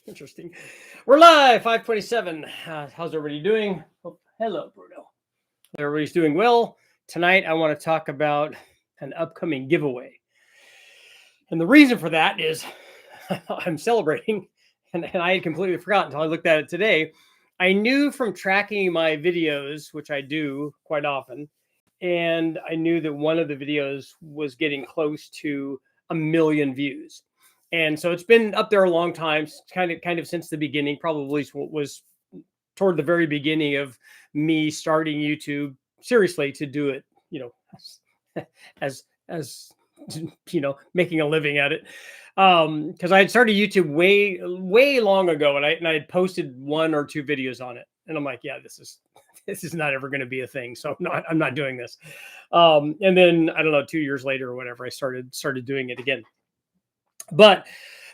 Interesting. We're live, 5:27. How's everybody doing? Oh, hello, Bruno. Everybody's doing well. Tonight, I want to talk about an upcoming giveaway. And the reason for that is I'm celebrating, and I had completely forgotten until I looked at it today. I knew from tracking my videos, which I do quite often, and I knew that one of the videos was getting close to 1 million views. And so it's been up there a long time, kind of since the beginning, probably was toward the very beginning of me starting YouTube seriously to do it, as making a living at it. Because I had started YouTube way long ago, and I had posted 1 or 2 videos on it, and I'm like, yeah, this is not ever going to be a thing, so I'm not doing this. And then I don't know, 2 years later or whatever, I started doing it again. But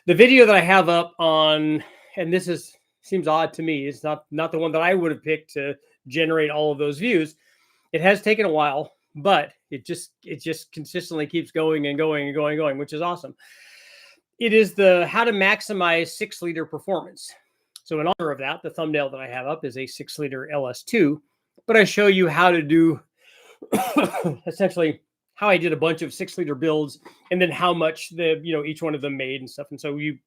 the video that I have up on, and this seems odd to me, it's not the one that I would have picked to generate all of those views. It has taken a while, but it just consistently keeps going and going and going and going, which is awesome. It is the how to maximize 6-liter performance. So in honor of that, the thumbnail that I have up is a 6-liter LS2, but I show you how to do essentially how I did a bunch of 6-liter builds, and then how much each one of them made and stuff. And so you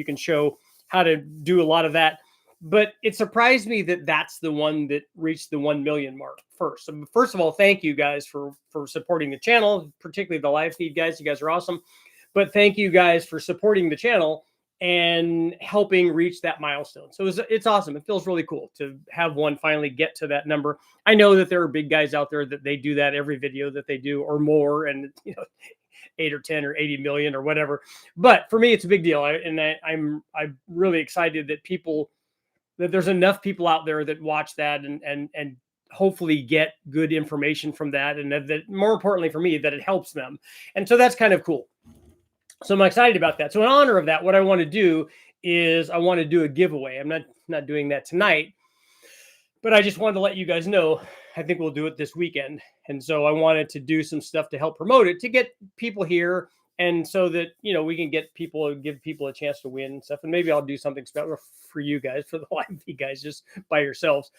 can show how to do a lot of that. But it surprised me that that's the one that reached the 1 million mark first. So first of all, thank you guys for supporting the channel, particularly the live feed guys. You guys are awesome. But thank you guys for supporting the channel and helping reach that milestone. So it's awesome. It feels really cool to have one finally get to that number. I know that there are big guys out there that they do that every video that they do or more, and 8 or 10 or 80 million or whatever. But for me, it's a big deal. I'm really excited that there's enough people out there that watch that and hopefully get good information from that. And that more importantly for me, that it helps them. And so that's kind of cool. So I'm excited about that. So in honor of that, what I want to do is I want to do a giveaway. I'm not doing that tonight, but I just wanted to let you guys know, I think we'll do it this weekend. And so I wanted to do some stuff to help promote it, to get people here. And so that, we can give people a chance to win and stuff. And maybe I'll do something special for you guys, for the live feed guys, just by yourselves.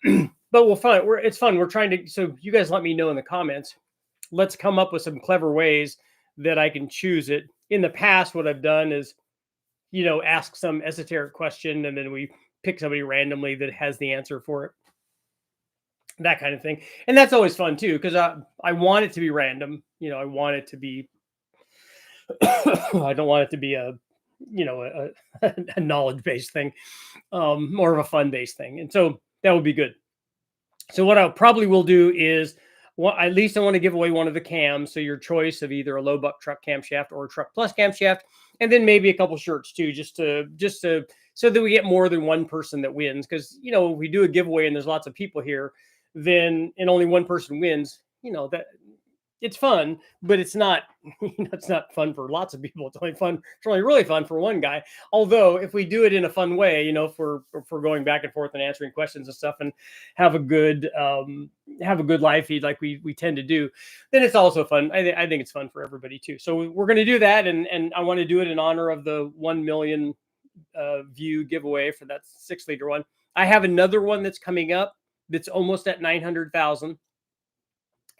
But we'll find it's fun. We're trying to, so you guys let me know in the comments. Let's come up with some clever ways that I can choose it. In the past, what I've done is, ask some esoteric question, and then we pick somebody randomly that has the answer for it. That kind of thing. And that's always fun too, because I want it to be random. I want it to be, I don't want it to be a knowledge-based thing, more of a fun-based thing. And so that would be good. So what I probably will do is, at least I want to give away one of the cams. So your choice of either a low buck truck camshaft or a truck plus camshaft, and then maybe a couple shirts too, just to so that we get more than one person that wins. Because if we do a giveaway and there's lots of people here, then and only one person wins, that it's fun, but it's not it's not fun for lots of people. It's only really fun for one guy. Although if we do it in a fun way, if we're going back and forth and answering questions and stuff, and have a good live feed like we tend to do, then it's also fun. I think it's fun for everybody too. So we're going to do that, and I want to do it in honor of the 1 million view giveaway for that 6-liter one. I have another one that's coming up that's almost at 900,000.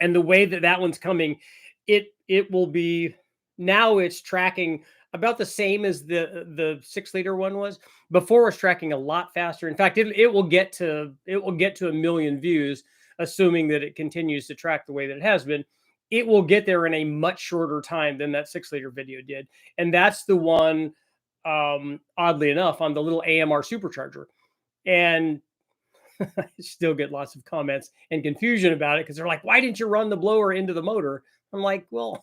And the way that one's coming, it will be, now it's tracking about the same as the 6-liter one was. Before, it's tracking a lot faster. In fact, it will get to 1 million views, assuming that it continues to track the way that it has been. It will get there in a much shorter time than that 6-liter video did. And that's the one, oddly enough, on the little AMR supercharger. And I still get lots of comments and confusion about it, because they're like, why didn't you run the blower into the motor? I'm like, well,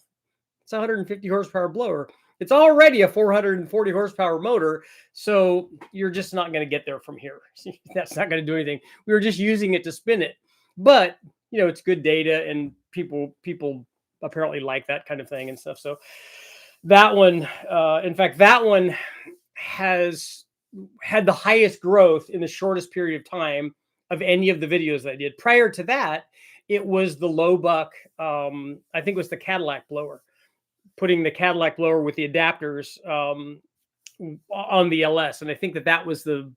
it's a 150 horsepower blower. It's already a 440 horsepower motor. So you're just not going to get there from here. That's not going to do anything. We were just using it to spin it. But, it's good data, and people apparently like that kind of thing and stuff. So that one, in fact, that one has had the highest growth in the shortest period of time of any of the videos that I did. Prior to that, it was the low buck, I think it was the Cadillac blower. putting the Cadillac blower with the adapters on the LS, and I think that was the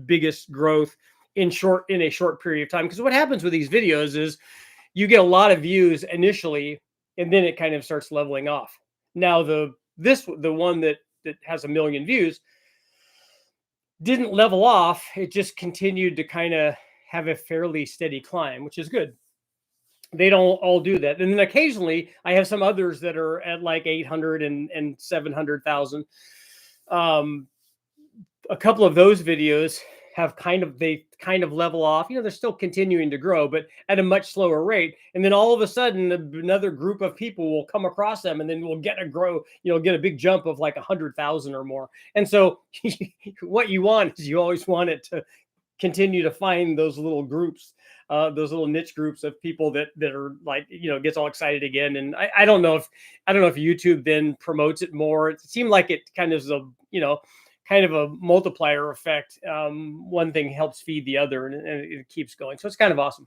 biggest growth in a short period of time. Because what happens with these videos is you get a lot of views initially, and then it kind of starts leveling off. Now the one that has 1 million views didn't level off. It just continued to kind of have a fairly steady climb, which is good. They don't all do that. And then occasionally I have some others that are at like 800 and 700,000. A couple of those videos have kind of level off. They're still continuing to grow, but at a much slower rate. And then all of a sudden, another group of people will come across them, and then we'll get a big jump of like 100,000 or more. And so, what you want is you always want it to continue to find those little groups, those little niche groups of people that are like, gets all excited again. And I don't know if YouTube then promotes it more. It seemed like it kind of is kind of a multiplier effect. One thing helps feed the other, and it keeps going. So it's kind of awesome.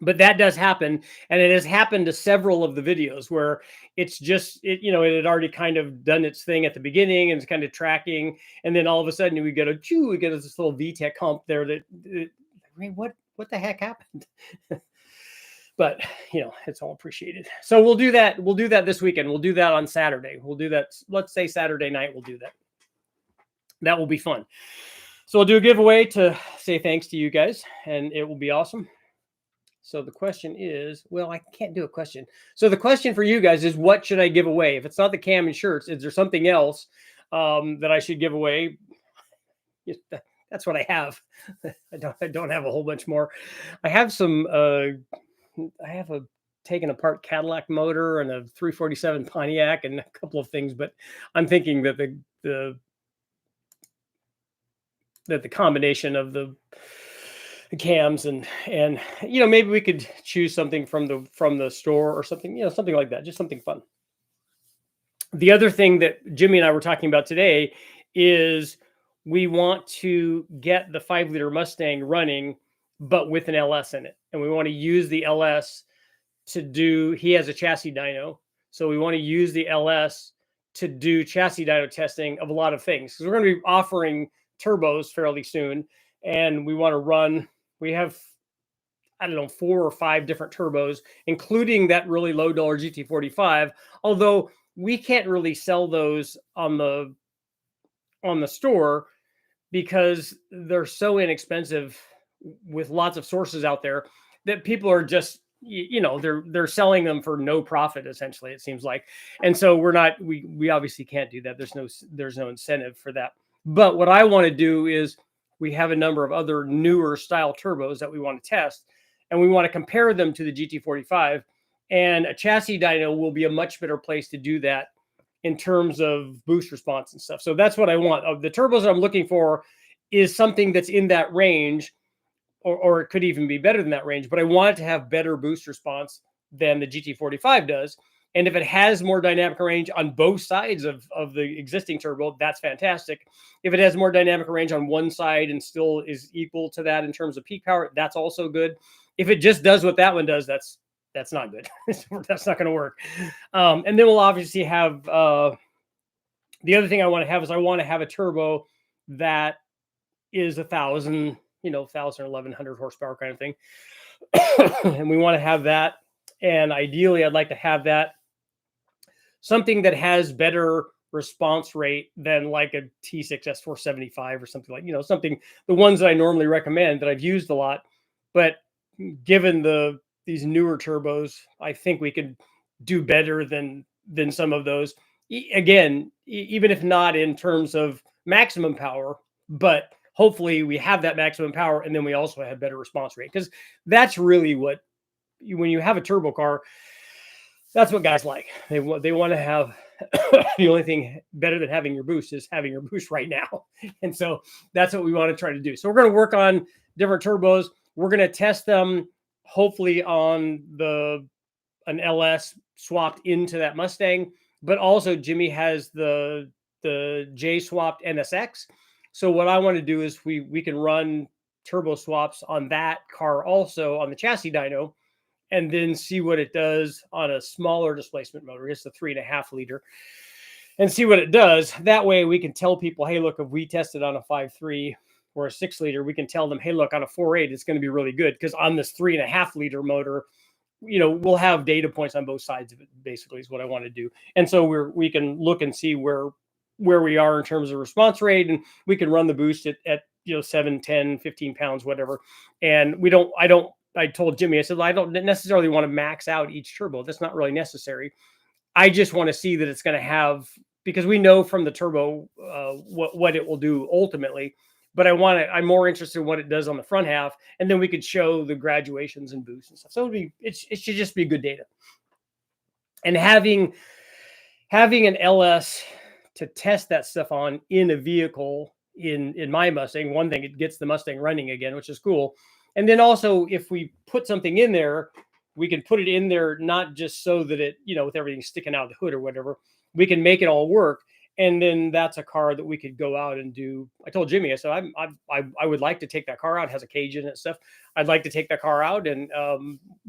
But that does happen, and it has happened to several of the videos where it's just it had already kind of done its thing at the beginning and it's kind of tracking, and then all of a sudden we get this little VTEC hump there that what the heck happened? But it's all appreciated. So we'll do that. We'll do that this weekend. We'll do that on Saturday. We'll do that. Let's say Saturday night. We'll do that. That will be fun. So we'll do a giveaway to say thanks to you guys, and it will be awesome. So the question is, well, I can't do a question. So the question for you guys is, what should I give away? If it's not the cam and shirts, is there something else that I should give away? That's what I have. I don't have a whole bunch more. I have some. I have a taken apart Cadillac motor and a 347 Pontiac and a couple of things, but I'm thinking that the combination of the cams and maybe we could choose something from the store or something, something like that, just something fun. The other thing that Jimmy and I were talking about today is we want to get the 5-liter Mustang running, but with an LS in it, and we want to use the LS to do. He has a chassis dyno, so we want to use the LS to do chassis dyno testing of a lot of things, because we're going to be offering turbos fairly soon, and we want to run. We have, 4 or 5 different turbos, including that really low dollar GT45. Although we can't really sell those on the store because they're so inexpensive with lots of sources out there that people are just, they're selling them for no profit, essentially, it seems like. And so we obviously can't do that. There's no incentive for that. But what I want to do is, we have a number of other newer style turbos that we want to test, and we want to compare them to the GT45, and a chassis dyno will be a much better place to do that in terms of boost response and stuff. So that's what I want. Of the turbos that I'm looking for is something that's in that range, or it could even be better than that range, but I want it to have better boost response than the GT45 does. And if it has more dynamic range on both sides of the existing turbo, that's fantastic. If it has more dynamic range on one side and still is equal to that in terms of peak power, that's also good. If it just does what that one does, that's not good. That's not going to work. And then we'll obviously have the other thing I want to have is I want to have a turbo that is 1,000, 1,000 or 1,100 horsepower kind of thing. And we want to have that. And ideally, I'd like to have that something that has better response rate than like a T6 S475 or something like, something, the ones that I normally recommend that I've used a lot. But given these newer turbos, I think we could do better than some of those. Again, even if not in terms of maximum power, but hopefully we have that maximum power, and then we also have better response rate, because that's really what, when you have a turbo car, that's what guys like. They want to have the only thing better than having your boost is having your boost right now. And so that's what we want to try to do. So we're going to work on different turbos. We're going to test them hopefully on an LS swapped into that Mustang, but also Jimmy has the J swapped NSX. So what I want to do is we can run turbo swaps on that car also on the chassis dyno, and then see what it does on a smaller displacement motor. It's a 3.5 liter, and see what it does. That way we can tell people, hey, look, if we tested on a 5.3 or a 6 liter, we can tell them, hey, look, on a 4.8, it's going to be really good, because on this 3.5 liter motor, we'll have data points on both sides of it, basically, is what I want to do. And so we can look and see where we are in terms of response rate, and we can run the boost at 7, 10, 15 pounds, whatever. And I told Jimmy, I said, I don't necessarily want to max out each turbo. That's not really necessary. I just want to see that it's going to have, because we know from the turbo what it will do ultimately. But I'm more interested in what it does on the front half, and then we could show the graduations and boosts and stuff. So it should just be good data. And having an LS to test that stuff on in a vehicle in my Mustang, one thing, it gets the Mustang running again, which is cool. And then also, if we put something in there, we can put it in there not just so that it, with everything sticking out of the hood or whatever, we can make it all work. And then that's a car that we could go out and do. I told Jimmy, I said, I would like to take that car out. It has a cage in it and stuff. I'd like to take that car out, and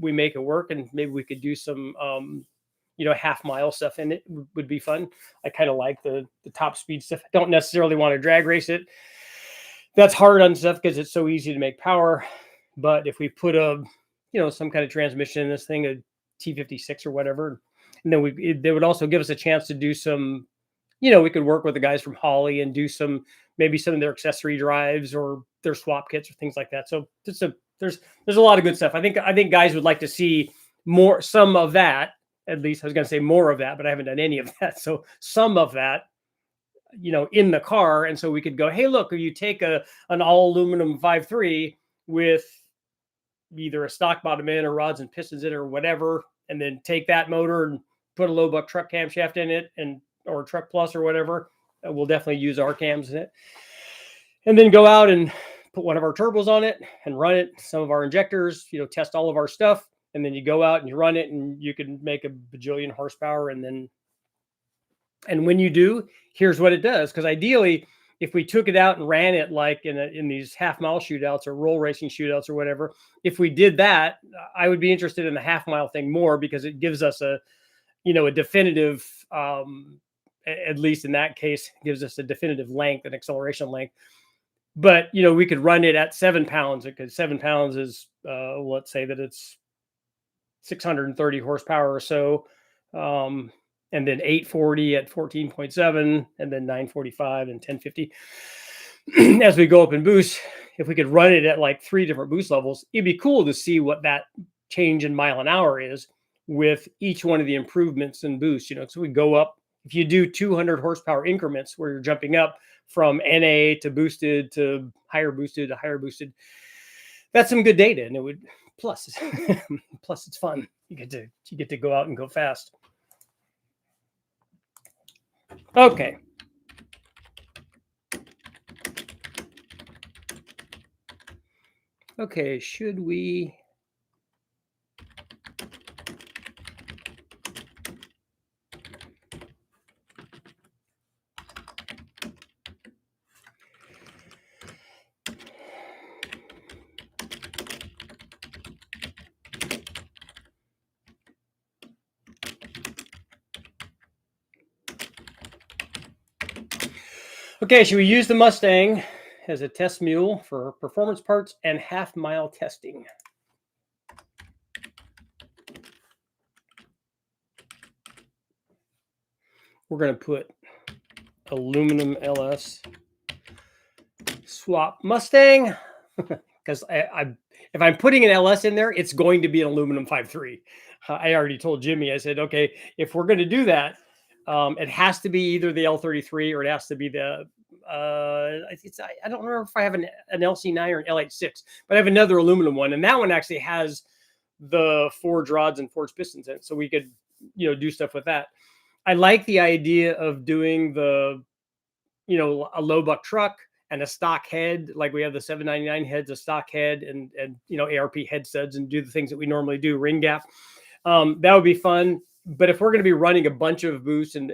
we make it work, and maybe we could do some half-mile stuff in it. Would be fun. I kind of like the top speed stuff. I don't necessarily want to drag race it. That's hard on stuff because it's so easy to make power. But if we put some kind of transmission in this thing, a T56 or whatever, and then they would also give us a chance to do some, we could work with the guys from Holley and do maybe some of their accessory drives or their swap kits or things like that. So there's a lot of good stuff. I think guys would like to see some of that. At least I was going to say more of that, but I haven't done any of that. So some of that, in the car. And so we could go, hey, look, you take an all aluminum 5.3 with either a stock bottom end or rods and pistons in it or whatever, and then take that motor and put a low buck truck camshaft in it, or Truck Plus or whatever. We'll definitely use our cams in it. And then go out and put one of our turbos on it and run it, some of our injectors, test all of our stuff. And then you go out and you run it, and you can make a bajillion horsepower. And when you do, here's what it does. Because ideally, if we took it out and ran it like in these half-mile shootouts or roll racing shootouts or whatever, if we did that, I would be interested in the half-mile thing more, because it gives us a definitive, at least in that case, gives us a definitive length, an acceleration length. But, we could run it at 7 pounds, because 7 pounds is, let's say that it's 630 horsepower or so. And then 840 at 14.7, and then 945 and 1050. As we go up in boost, if we could run it at like 3 different boost levels, it'd be cool to see what that change in mile an hour is with each one of the improvements in boost. So we go up, if you do 200 horsepower increments where you're jumping up from NA to boosted to higher boosted to higher boosted, that's some good data. And it would, plus it's fun. You get to go out and go fast. Okay. Okay, should we? Okay, should we use the Mustang as a test mule for performance parts and half-mile testing? We're going to put aluminum LS swap Mustang, because if I'm putting an LS in there, it's going to be an aluminum 5.3. I already told Jimmy, I said, okay, if we're going to do that, it has to be either the L33 or it has to be the, I don't remember if I have an LC9 or an L86, but I have another aluminum one. And that one actually has the forged rods and forged pistons in it. So we could, do stuff with that. I like the idea of doing a low buck truck and a stock head, like we have the 799 heads, a stock head, and ARP head studs, and do the things that we normally do, ring gap. That would be fun. But if we're going to be running a bunch of boosts and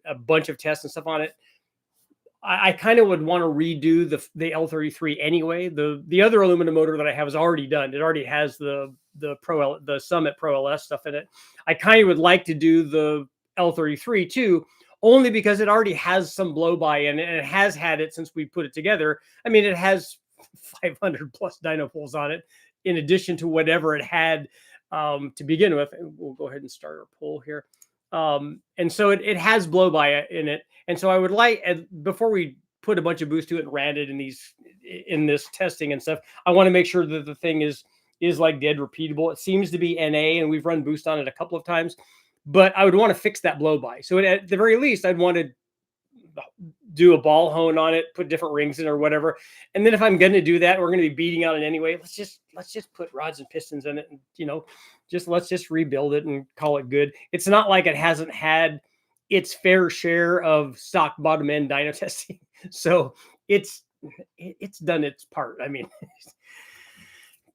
a bunch of tests and stuff on it, I kind of would want to redo the L33 anyway. The other aluminum motor that I have is already done. It already has the the Summit Pro LS stuff in it. I kind of would like to do the L33 too, only because it already has some blow by in it, and it has had it since we put it together. I mean, it has 500 plus dyno poles on it, in addition to whatever it had to begin with. And we'll go ahead and start our poll here. And so it has blow by in it. And so I would like, before we put a bunch of boost to it and ran it in this testing and stuff, I want to make sure that the thing is like dead repeatable. It seems to be NA, and we've run boost on it a couple of times, but I would want to fix that blow by. So at the very least, I'd want to do a ball hone on it, put different rings in or whatever. And then if I'm going to do that, we're going to be beating out it anyway. Let's just put rods and pistons in it, and let's just rebuild it and call it good. It's not like it hasn't had its fair share of stock bottom end dyno testing. So it's done its part. I mean,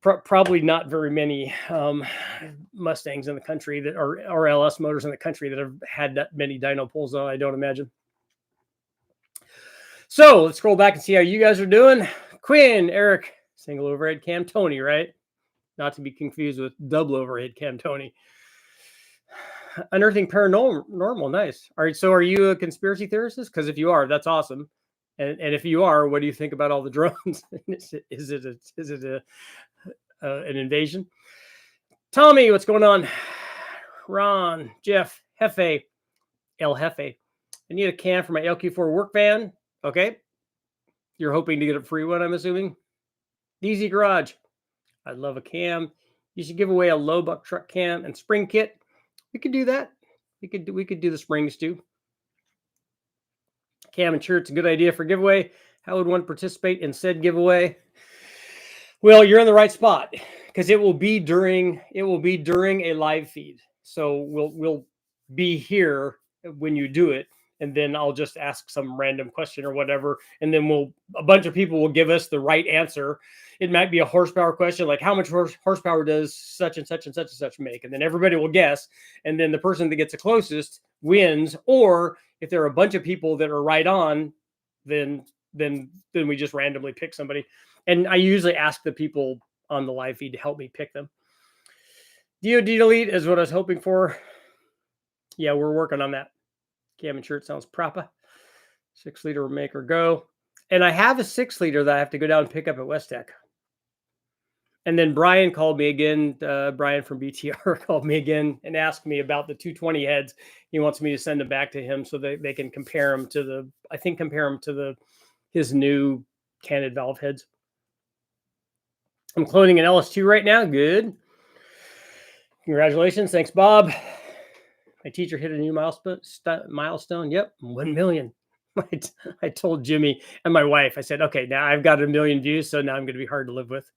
probably not very many Mustangs in the country that or LS motors in the country that have had that many dyno poles on, I don't imagine. So let's scroll back and see how you guys are doing. Quinn, Eric, single overhead cam, Tony, right? Not to be confused with double overhead cam, Tony. Unearthing paranormal, nice. All right, so are you a conspiracy theorist? Because if you are, that's awesome. And if you are, what do you think about all the drones? Is it an invasion? Tommy, what's going on? Ron, Jeff, Hefe, El Jefe. I need a cam for my LQ4 work van. Okay. You're hoping to get a free one, I'm assuming. DZ Garage. I'd love a cam. You should give away a low buck truck cam and spring kit. We could do that. We could do the springs too. Cam and shirt's a good idea for giveaway. How would one participate in said giveaway? Well, you're in the right spot, because it will be during a live feed. So we'll be here when you do it, and then I'll just ask some random question or whatever, and then a bunch of people will give us the right answer. It might be a horsepower question, like how much horsepower does such and such and such and such make, and then everybody will guess, and then the person that gets the closest wins. Or if there are a bunch of people that are right on, then we just randomly pick somebody. And I usually ask the people on the live feed to help me pick them. DOD delete is what I was hoping for. Yeah, we're working on that. Cam and shirt sounds proper. 6 liter will make or go. And I have a 6 liter that I have to go down and pick up at West Tech. And then Brian called me again. Brian from BTR called me again and asked me about the 220 heads. He wants me to send them back to him so that they can compare them to his new canted valve heads. I'm cloning an LS2 right now. Good. Congratulations. Thanks, Bob. My teacher hit a new milestone. Yep, 1 million. I told Jimmy and my wife, I said, okay, now I've got 1 million views, so now I'm going to be hard to live with.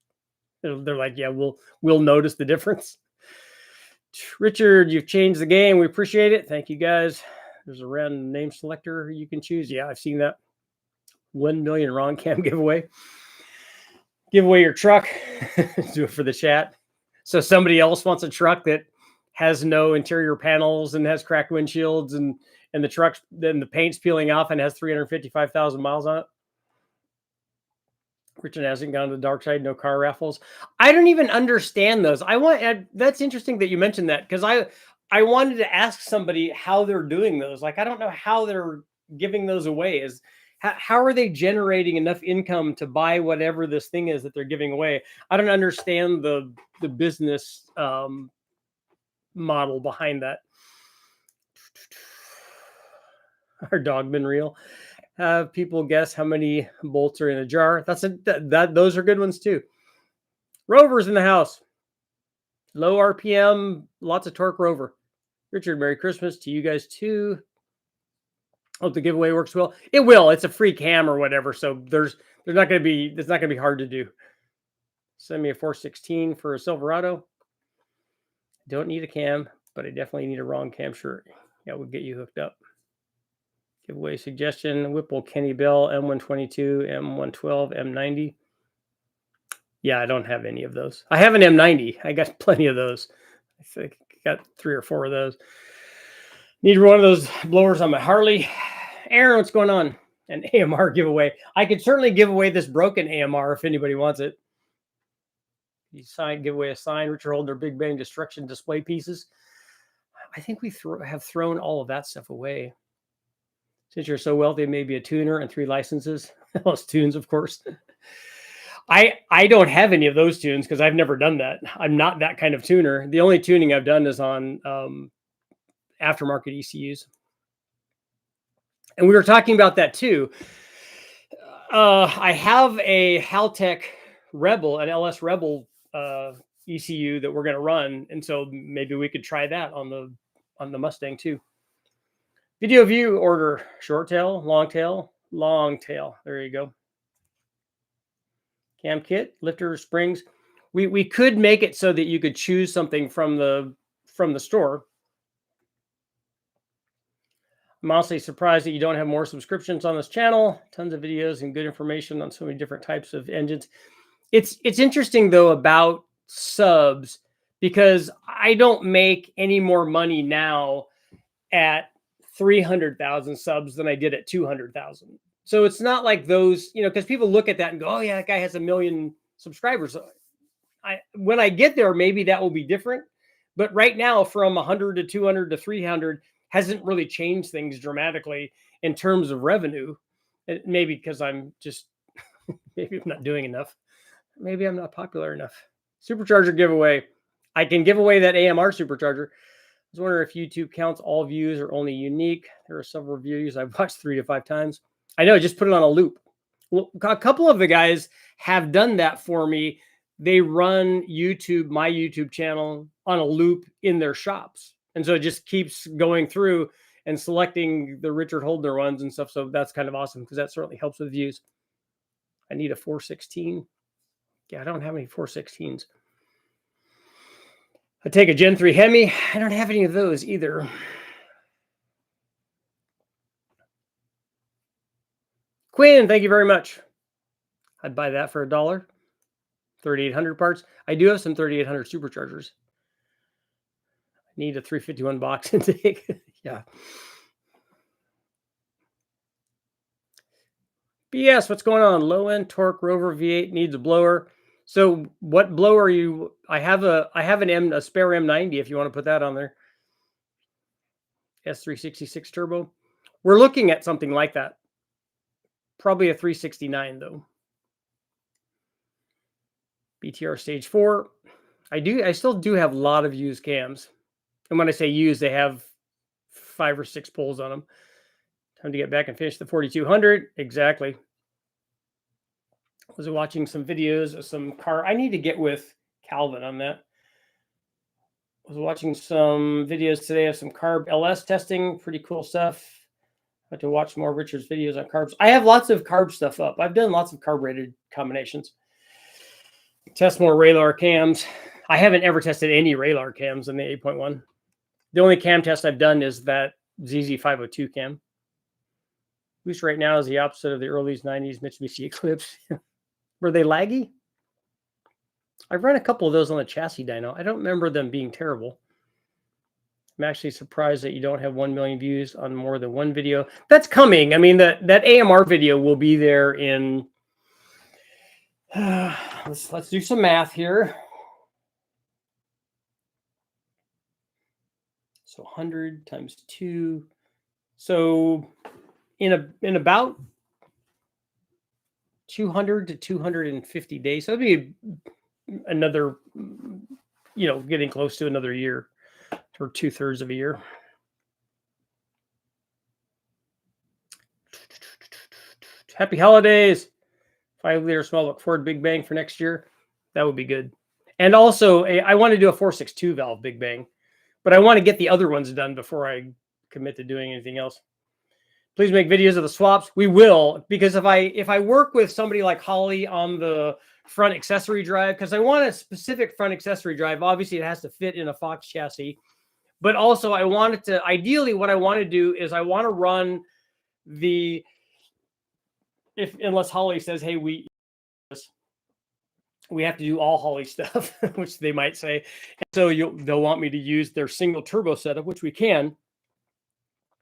They're like, yeah, we'll notice the difference. Richard, you've changed the game. We appreciate it. Thank you, guys. There's a random name selector you can choose. Yeah, I've seen that. 1 million wrong cam giveaway. Give away your truck. Do it for the chat. So somebody else wants a truck that has no interior panels and has cracked windshields and the truck's, then the paint's peeling off and has 355,000 miles on it. Richard hasn't gone to the dark side. No car raffles. I don't even understand those. That's interesting that you mentioned that, because I wanted to ask somebody how they're doing those. Like, I don't know how they're giving those away. How are they generating enough income to buy whatever this thing is that they're giving away? I don't understand the business model behind that. Our dog been real. Have people guess how many bolts are in a jar? Those are good ones too. Rover's in the house. Low RPM, lots of torque Rover. Richard, Merry Christmas to you guys too. Hope the giveaway works well. It will. It's a free cam or whatever, so it's not going to be hard to do. Send me a 416 for a Silverado. Don't need a cam, but I definitely need a wrong cam shirt. Yeah, we'll get you hooked up. Giveaway suggestion: Whipple, Kenny Bell, M122, M112, M90. Yeah, I don't have any of those. I have an M90. I got plenty of those. I think I got 3 or 4 of those. Need one of those blowers on my Harley. Aaron, what's going on? An AMR giveaway. I could certainly give away this broken AMR if anybody wants it. You give away a sign, Richard Holdner Big Bang Destruction display pieces. I think we have thrown all of that stuff away. Since you're so wealthy, maybe a tuner and 3 licenses. Those tunes, of course. I don't have any of those tunes because I've never done that. I'm not that kind of tuner. The only tuning I've done is on aftermarket ECUs. And we were talking about that too. I have a Haltech Rebel, an LS Rebel ECU that we're going to run, and so maybe we could try that on the Mustang too. Video view order: short tail, long tail, long tail. There you go. Cam kit, lifter, springs. We could make it so that you could choose something from the store. I'm honestly surprised that you don't have more subscriptions on this channel. Tons of videos and good information on so many different types of engines. It's interesting though about subs, because I don't make any more money now at 300,000 subs than I did at 200,000. So it's not like those, because people look at that and go, oh yeah, that guy has 1 million subscribers. When I get there, maybe that will be different. But right now, from 100 to 200 to 300 hasn't really changed things dramatically in terms of revenue. Maybe because I'm just, maybe I'm not doing enough. Maybe I'm not popular enough. Supercharger giveaway. I can give away that AMR supercharger. I was wondering if YouTube counts all views or only unique. There are several views I've watched 3 to 5 times. I know, just put it on a loop. Well, a couple of the guys have done that for me. They run my YouTube channel on a loop in their shops. And so it just keeps going through and selecting the Richard Holdner ones and stuff. So that's kind of awesome because that certainly helps with views. I need a 416. Yeah, I don't have any 416s. I take a Gen 3 Hemi. I don't have any of those either. Quinn, thank you very much. I'd buy that for $1. 3,800 parts. I do have some 3,800 superchargers. I need a 351 box intake. Yeah. BS, what's going on? Low end torque Rover V8 needs a blower. So what blower are you? I have a spare M90 if you want to put that on there. S366 turbo. We're looking at something like that. Probably a 369 though. BTR stage 4. I still do have a lot of used cams. And when I say used, they have 5 or 6 pulls on them. Time to get back and finish the 4200. Exactly. I was watching some videos of some car. I need to get with Calvin on that. I was watching some videos today of some carb LS testing. Pretty cool stuff. I have to watch more Richard's videos on carbs. I have lots of carb stuff up. I've done lots of carb-rated combinations. Test more Raylar cams. I haven't ever tested any Raylar cams in the 8.1. The only cam test I've done is that ZZ502 cam. Boost right now is the opposite of the early 90s Mitsubishi Eclipse. Were they laggy? I've run a couple of those on the chassis dyno. I don't remember them being terrible. I'm actually surprised that you don't have 1 million views on more than one video. That's coming. I mean, that AMR video will be there in... let's do some math here. So 100 times 2. So in about 200 to 250 days. So it'll be another, getting close to another year, or 2/3 of a year. Happy holidays. 5-liter small book Ford Big Bang for next year. That would be good. And also, I want to do a 462 valve Big Bang, but I want to get the other ones done before I commit to doing anything else. Please make videos of the swaps. We will, because if I work with somebody like Holly on the front accessory drive, because I want a specific front accessory drive. Obviously, it has to fit in a Fox chassis, but also I want it to. Ideally, what I want to do is I want to run the. Unless Holly says, hey, we have to do all Holly stuff, which they might say. And so they'll want me to use their single turbo setup, which we can,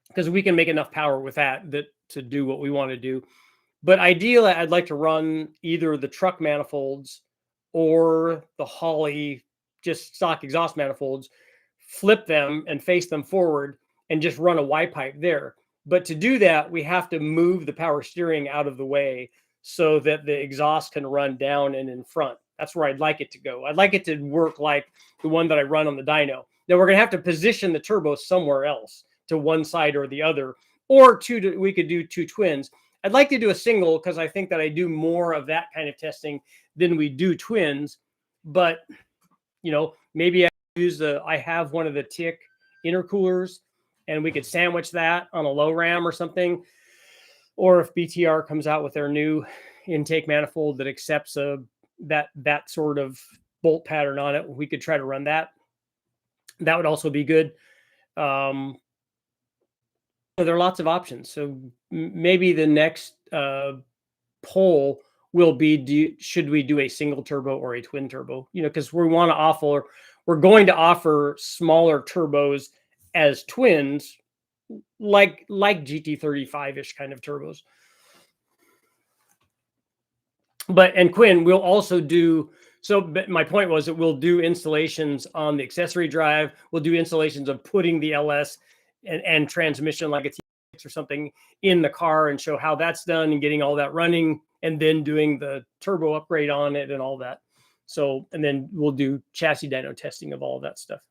because we can make enough power with that to do what we want to do. But ideally, I'd like to run either the truck manifolds or the Holley just stock exhaust manifolds, flip them and face them forward and just run a Y pipe there. But to do that, we have to move the power steering out of the way so that the exhaust can run down and in front. That's where I'd like it to go. I'd like it to work like the one that I run on the dyno. Now we're going to have to position the turbo somewhere else, to one side or the other, or we could do two twins. I'd like to do a single because I think that I do more of that kind of testing than we do twins. But maybe I have one of the Tick intercoolers, and we could sandwich that on a low ram or something. Or if BTR comes out with their new intake manifold that accepts that sort of bolt pattern on it, we could try to run that. That would also be good. There are lots of options. So maybe the next poll will be: should we do a single turbo or a twin turbo? Because we're going to offer smaller turbos as twins, like GT35-ish kind of turbos. And Quinn, we'll also do. So my point was that we'll do installations on the accessory drive. We'll do installations of putting the LS and transmission like a T6 or something in the car and show how that's done and getting all that running, and then doing the turbo upgrade on it and all that. So, and then we'll do chassis dyno testing of all of that stuff.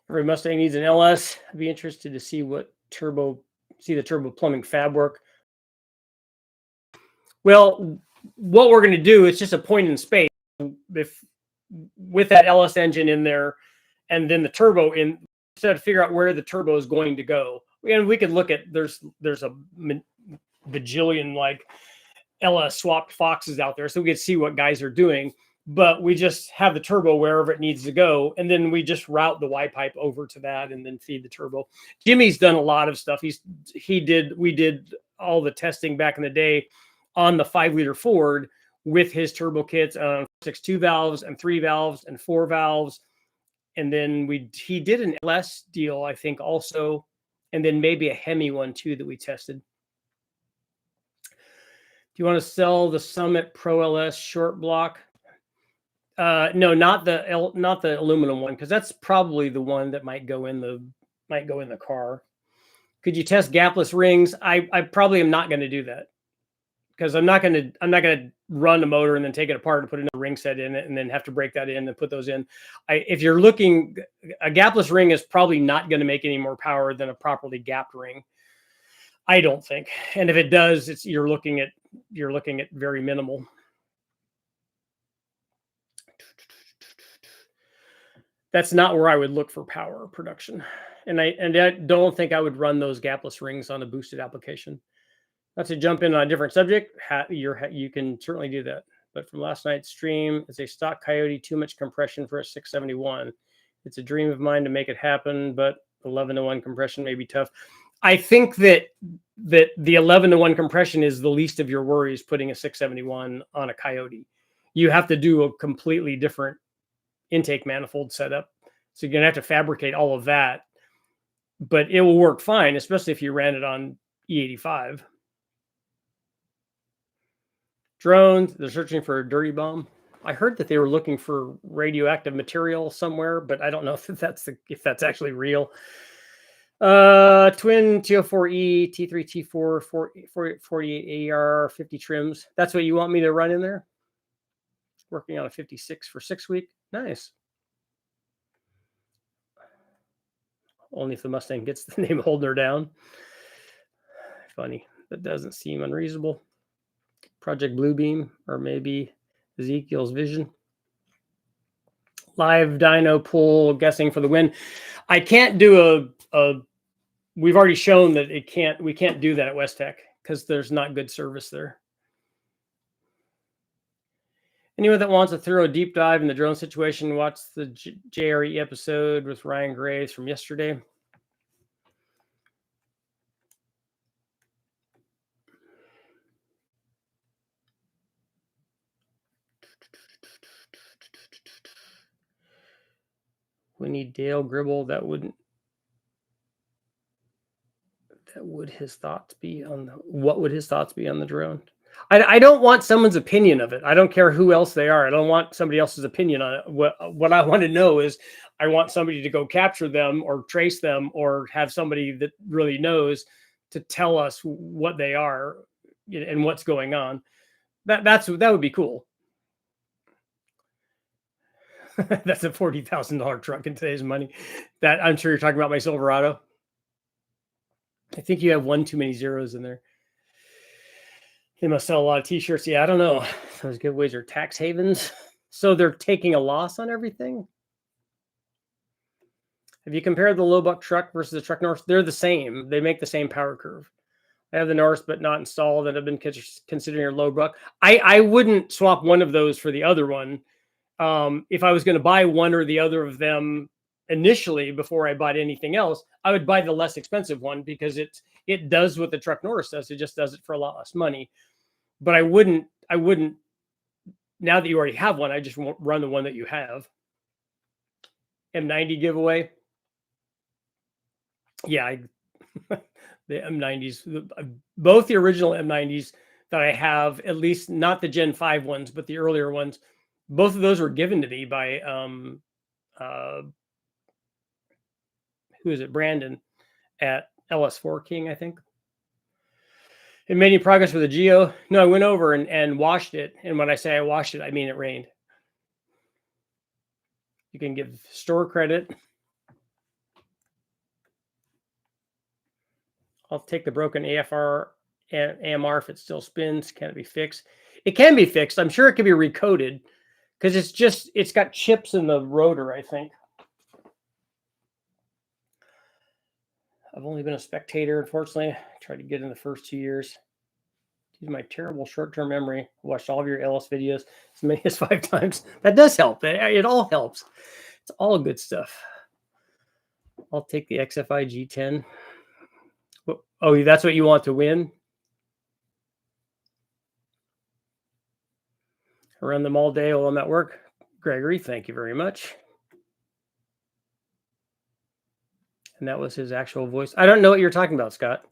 Every Mustang needs an LS. I'd be interested to see the turbo plumbing fab work. Well, what we're going to do is just a point in space with that LS engine in there, and then the turbo in, instead of figure out where the turbo is going to go. And we could look at, there's a bajillion like LS swapped Foxes out there, so we could see what guys are doing. But we just have the turbo wherever it needs to go, and then we just route the Y pipe over to that and then feed the turbo. Jimmy's done a lot of stuff. We did all the testing back in the day on the 5-liter Ford with his turbo kits, 2 valves and 3 valves and 4 valves. And then he did an LS deal, I think, also, and then maybe a Hemi one too that we tested. Do you want to sell the Summit Pro LS short block? No, not the aluminum one, because that's probably the one that might go in the car. Could you test gapless rings? I probably am not going to do that, because I'm not going to run the motor and then take it apart and put another ring set in it and then have to break that in and put those in. If you're looking, a gapless ring is probably not going to make any more power than a properly gapped ring, I don't think. And if it does, you're looking at very minimal. That's not where I would look for power production. And I don't think I would run those gapless rings on a boosted application. Not to jump in on a different subject, you can certainly do that. But from last night's stream, it's a stock Coyote, too much compression for a 671. It's a dream of mine to make it happen, but 11-to-1 compression may be tough. I think that the 11-to-1 compression is the least of your worries putting a 671 on a Coyote. You have to do a completely different intake manifold setup, so you're gonna have to fabricate all of that, but it will work fine, especially if you ran it on E85. Drones, they're searching for a dirty bomb. I heard that they were looking for radioactive material somewhere, but I don't know if that's actually real. Twin T04E, T3, T4, 48 AR, 50 trims. That's what you want me to run in there? Working on a 56 for 6 week. Nice. Only if the Mustang gets the name Holdner down. Funny. That doesn't seem unreasonable. Project Bluebeam, or maybe Ezekiel's Vision. Live dyno pool, guessing for the win. I can't do we've already shown that we can't do that at West Tech because there's not good service there. Anyone that wants a thorough deep dive in the drone situation, watch the JRE episode with Ryan Graves from yesterday. We need Dale Gribble. What would his thoughts be on the drone? I don't want someone's opinion of it. I don't care who else they are. I don't want somebody else's opinion on it. What I want to know is I want somebody to go capture them or trace them or have somebody that really knows to tell us what they are and what's going on. That would be cool. That's a $40,000 truck in today's money. That I'm sure you're talking about my Silverado. I think you have one too many zeros in there. They must sell a lot of t-shirts. Yeah, I don't know. Those giveaways are tax havens. So they're taking a loss on everything. Have you compared the low buck truck versus the truck North? They're the same. They make the same power curve. I have the North, but not installed, and I've been considering a low buck. I wouldn't swap one of those for the other one. If I was going to buy one or the other of them initially before I bought anything else, I would buy the less expensive one because it does what the truck North does. It just does it for a lot less money. But I wouldn't. Now that you already have one, I just won't run the one that you have. M90 giveaway. Yeah, the M90s, both the original M90s that I have, at least not the Gen 5 ones, but the earlier ones, both of those were given to me by who is it? Brandon at LS4 King, I think. It made any progress with the Geo? No, I went over and washed it. And when I say I washed it, I mean it rained. You can give store credit. I'll take the broken AFR and AMR if it still spins. Can it be fixed? It can be fixed. I'm sure it can be recoded because it's got chips in the rotor, I think. I've only been a spectator, unfortunately. I tried to get in the first 2 years. Use my terrible short-term memory. Watched all of your LS videos as many as 5 times. That does help. It all helps. It's all good stuff. I'll take the XFI G10. Oh, that's what you want to win? I run them all day while I'm at work. Gregory, thank you very much. And that was his actual voice. I don't know what you're talking about, Scott. Do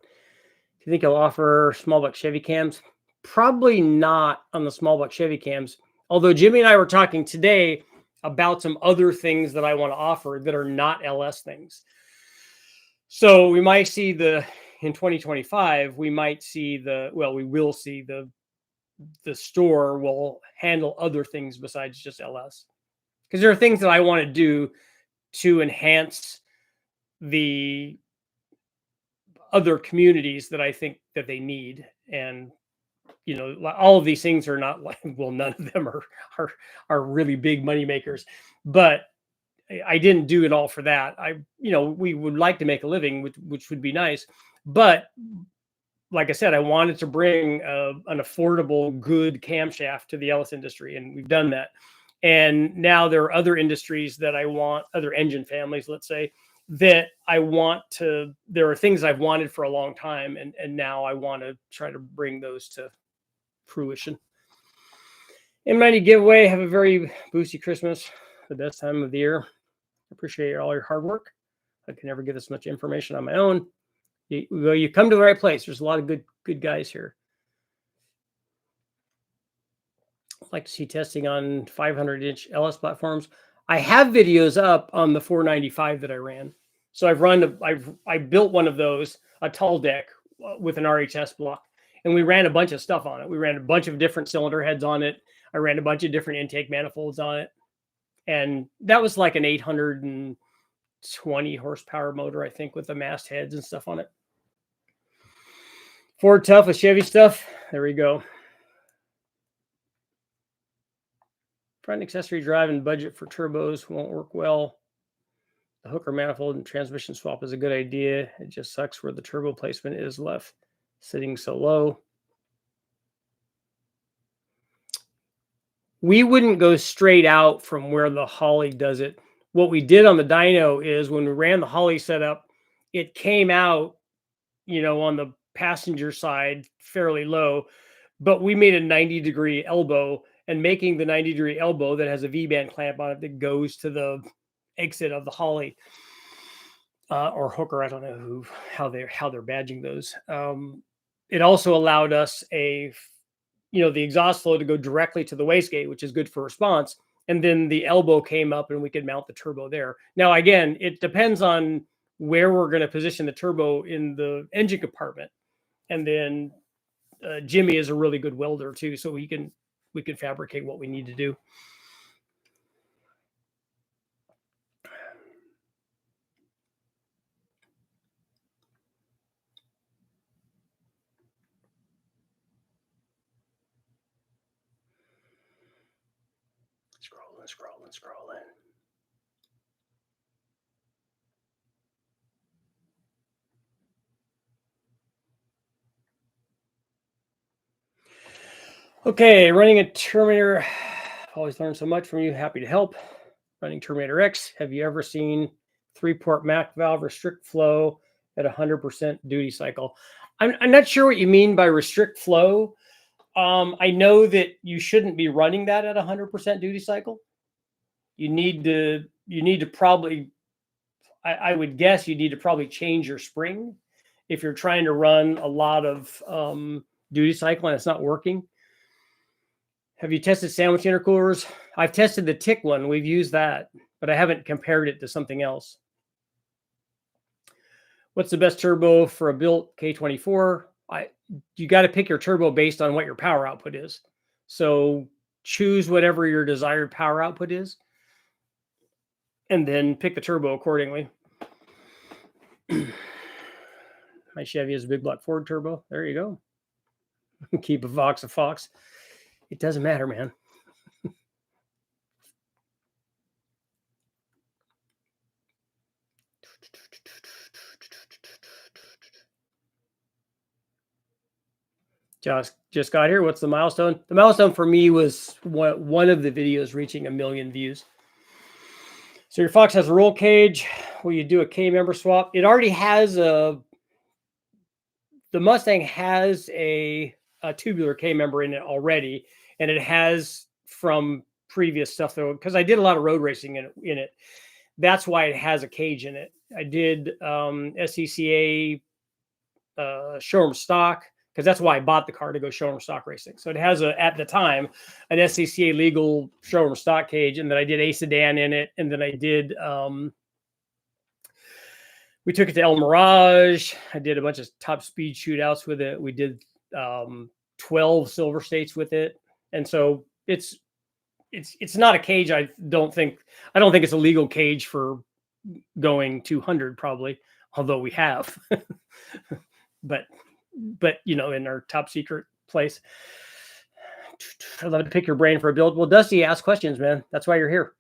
you think he'll offer small buck Chevy cams? Probably not on the small buck Chevy cams. Although Jimmy and I were talking today about some other things that I want to offer that are not LS things. So we might see in 2025, we will see the store will handle other things besides just LS. Because there are things that I want to do to enhance the other communities that I think that they need. And, all of these things are not like, well, none of them are really big money makers, but I didn't do it all for that. We would like to make a living, which would be nice. But like I said, I wanted to bring an affordable, good camshaft to the LS industry, and we've done that. And now there are other industries that I want, other engine families, let's say, that I want to, there are things I've wanted for a long time, and now I want to try to bring those to fruition. M90 giveaway, have a very boosty Christmas, the best time of the year. Appreciate all your hard work. I can never get this much information on my own. You come to the right place. There's a lot of good guys here. I'd like to see testing on 500-inch LS platforms. I have videos up on the 495 that I ran. So I built one of those, a tall deck with an RHS block, and we ran a bunch of stuff on it. We ran a bunch of different cylinder heads on it. I ran a bunch of different intake manifolds on it. And that was like an 820 horsepower motor, I think, with the mast heads and stuff on it. Ford tough with Chevy stuff. There we go. Front accessory drive and budget for turbos won't work well. The hooker manifold and transmission swap is a good idea. It just sucks where the turbo placement is left sitting so low. We wouldn't go straight out from where the Holly does it. What we did on the dyno is when we ran the Holly setup, it came out, on the passenger side fairly low, but we made a 90-degree elbow, and making the 90-degree elbow that has a V-band clamp on it that goes to the exit of the Holly or Hooker. I don't know how they're badging those. It also allowed us the exhaust flow to go directly to the wastegate, which is good for response. And then the elbow came up and we could mount the turbo there. Now, again, it depends on where we're going to position the turbo in the engine compartment. And then Jimmy is a really good welder too. So we can fabricate what we need to do. Scrolling. Okay, running a Terminator. Always learned so much from you. Happy to help. Running Terminator X. Have you ever seen 3-port Mac valve restrict flow at 100% duty cycle? I'm not sure what you mean by restrict flow. I know that you shouldn't be running that at 100% duty cycle. You need to probably, I would guess you need to probably change your spring if you're trying to run a lot of duty cycle and it's not working. Have you tested sandwich intercoolers? I've tested the Tick one. We've used that, but I haven't compared it to something else. What's the best turbo for a built K24? You got to pick your turbo based on what your power output is. So choose whatever your desired power output is, and then pick the turbo accordingly. My Chevy is a big block Ford turbo. There you go. Keep a Fox a Fox. It doesn't matter, man. Just got here. What's the milestone? The milestone for me was one of the videos reaching 1 million views. So your Fox has a roll cage. Will you do a K member swap? It already has the Mustang has a tubular K member in it already, and it has from previous stuff though, because I did a lot of road racing in it. That's why it has a cage in it. I did SCCA showroom stock, because that's why I bought the car, to go showroom stock racing. So it has at the time an SCCA legal showroom stock cage, and then I did a sedan in it, and then I did we took it to El Mirage. I did a bunch of top speed shootouts with it. We did 12 silver states with it, and so it's not a cage. I don't think it's a legal cage for going 200 probably, although we have, but in our top secret place. I'd love to pick your brain for a build. Well, Dusty, ask questions, man. That's why you're here.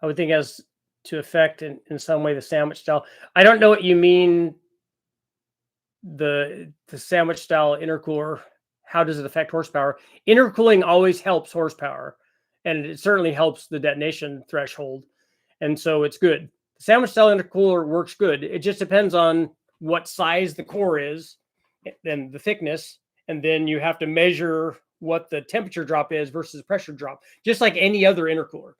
I would think as to affect in some way the sandwich style. I don't know what you mean. The sandwich style intercooler, how does it affect horsepower? Intercooling always helps horsepower, and it certainly helps the detonation threshold, and so it's good. The sandwich style intercooler works good. It just depends on what size the core is and the thickness, and then you have to measure what the temperature drop is versus the pressure drop, just like any other intercooler.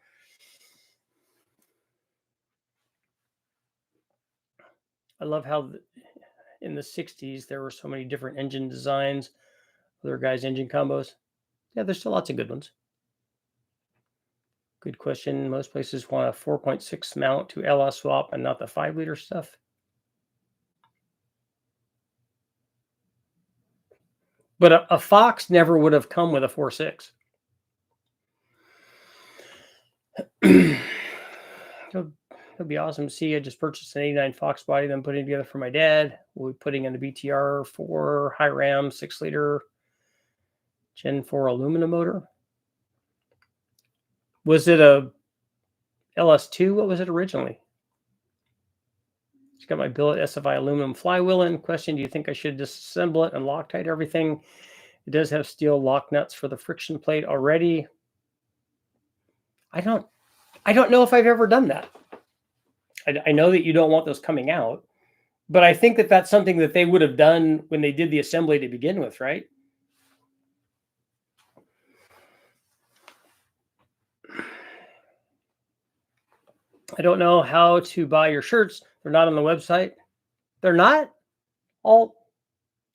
I love how in the 60s there were so many different engine designs, other guys' engine combos. Yeah, there's still lots of good ones. Good question. Most places want a 4.6 mount to LS swap and not the 5-liter stuff. But a Fox never would have come with a 4.6. It'll be awesome to see. I just purchased an 89 Fox body, then putting together for my dad. We'll be putting in the BTR 4 high ram 6-liter Gen 4 aluminum motor. Was it a LS2? What was it originally? It's got my billet SFI aluminum flywheel in. Question, do you think I should disassemble it and Loctite everything? It does have steel lock nuts for the friction plate already. I don't know if I've ever done that. I know that you don't want those coming out, but I think that that's something that they would have done when they did the assembly to begin with, right? I don't know how to buy your shirts. They're not on the website. They're not all.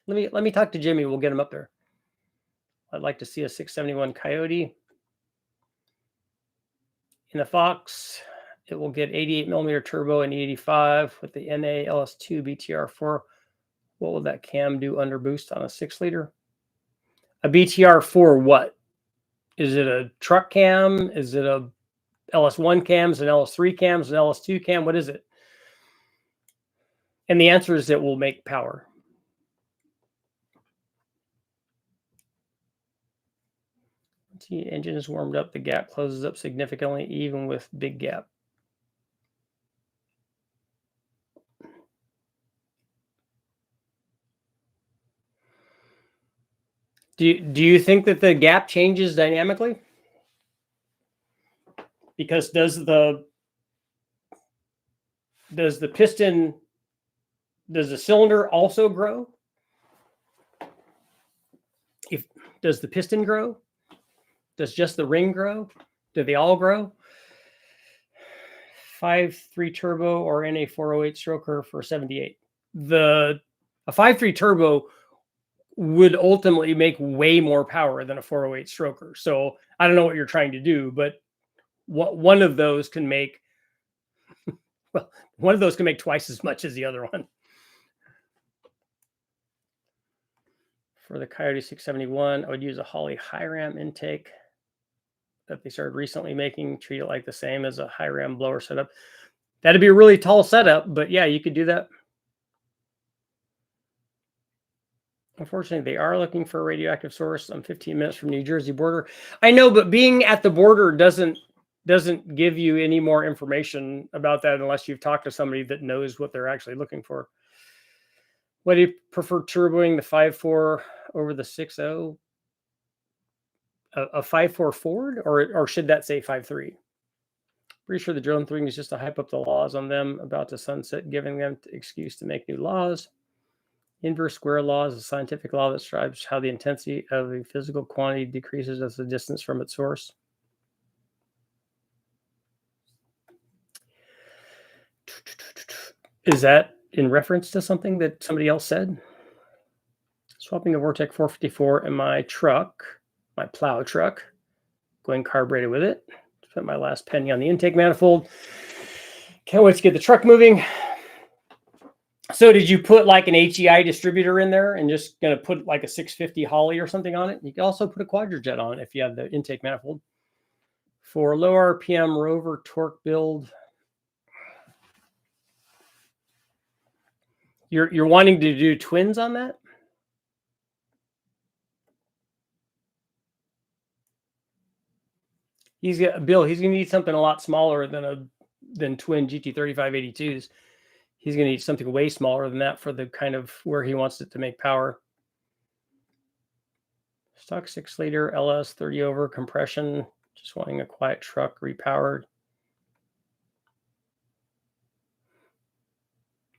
Let me talk to Jimmy. We'll get them up there. I'd like to see a 671 Coyote in the Fox. It will get 88 millimeter turbo and 85 with the NA LS2 BTR4. What will that cam do under boost on a 6-liter? A BTR4 what? Is it a truck cam? Is it a LS1 cams, an LS3 cams, an LS2 cam? What is it? And the answer is it will make power. Once the engine is warmed up, the gap closes up significantly, even with big gap. Do you think that the gap changes dynamically? Because does the piston, does the cylinder also grow? Does the piston grow? Does just the ring grow? Do they all grow? 5.3 turbo or NA 408 stroker for 78. A 5.3 turbo would ultimately make way more power than a 408 stroker. So I don't know what you're trying to do, but one of those can make twice as much as the other one. For the Coyote 671, I would use a Holley high ram intake that they started recently making, treat it like the same as a high ram blower setup. That'd be a really tall setup, but yeah, you could do that. Unfortunately, they are looking for a radioactive source. I'm 15 minutes from New Jersey border. I know, but being at the border doesn't give you any more information about that unless you've talked to somebody that knows what they're actually looking for. What do you prefer, turboing the 5.4 over the 6.0? A 5.4 Ford, or should that say 5.3? Pretty sure the drone thing is just to hype up the laws on them about to sunset, giving them the excuse to make new laws. Inverse square law is a scientific law that describes how the intensity of a physical quantity decreases as the distance from its source. Is that in reference to something that somebody else said? Swapping a Vortec 454 in my truck, my plow truck, going carbureted with it. Spent my last penny on the intake manifold. Can't wait to get the truck moving. So did you put like an HEI distributor in there and just going to put like a 650 Holley or something on it? You can also put a quadrijet on it if you have the intake manifold. For low RPM rover torque build, you're wanting to do twins on that? Bill, he's going to need something a lot smaller than twin GT3582s. He's going to need something way smaller than that for the kind of where he wants it to make power. Stock 6-liter LS 30 over compression. Just wanting a quiet truck repowered.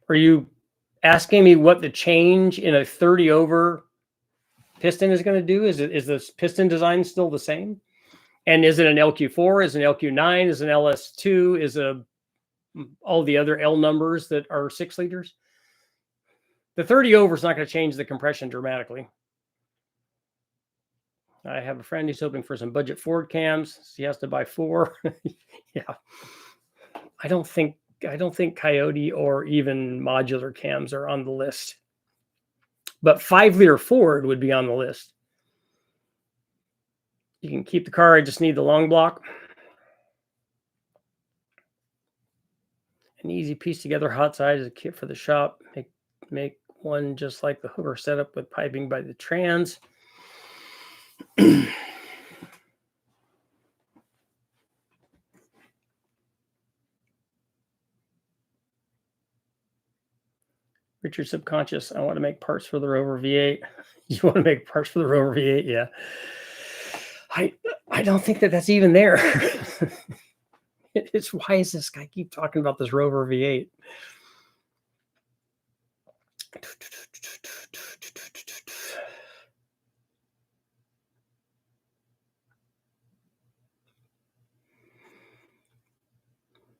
Are you asking me what the change in a 30 over piston is going to do? Is the piston design still the same? And is it an LQ4? Is it an LQ9? Is it an LS2? Is it all the other L numbers that are 6 liters? The 30 over is not going to change the compression dramatically. I have a friend who's hoping for some budget Ford cams. He has to buy 4. Yeah. I don't think Coyote or even modular cams are on the list. But 5-liter Ford would be on the list. You can keep the car. I just need the long block. An easy piece together hot side is a kit for the shop. Make one just like the Hoover setup with piping by the trans. Richard Subconscious, I want to make parts for the Rover V8. You want to make parts for the Rover V8? Yeah. I don't think that's even there. It's why is this guy keep talking about this Rover V8?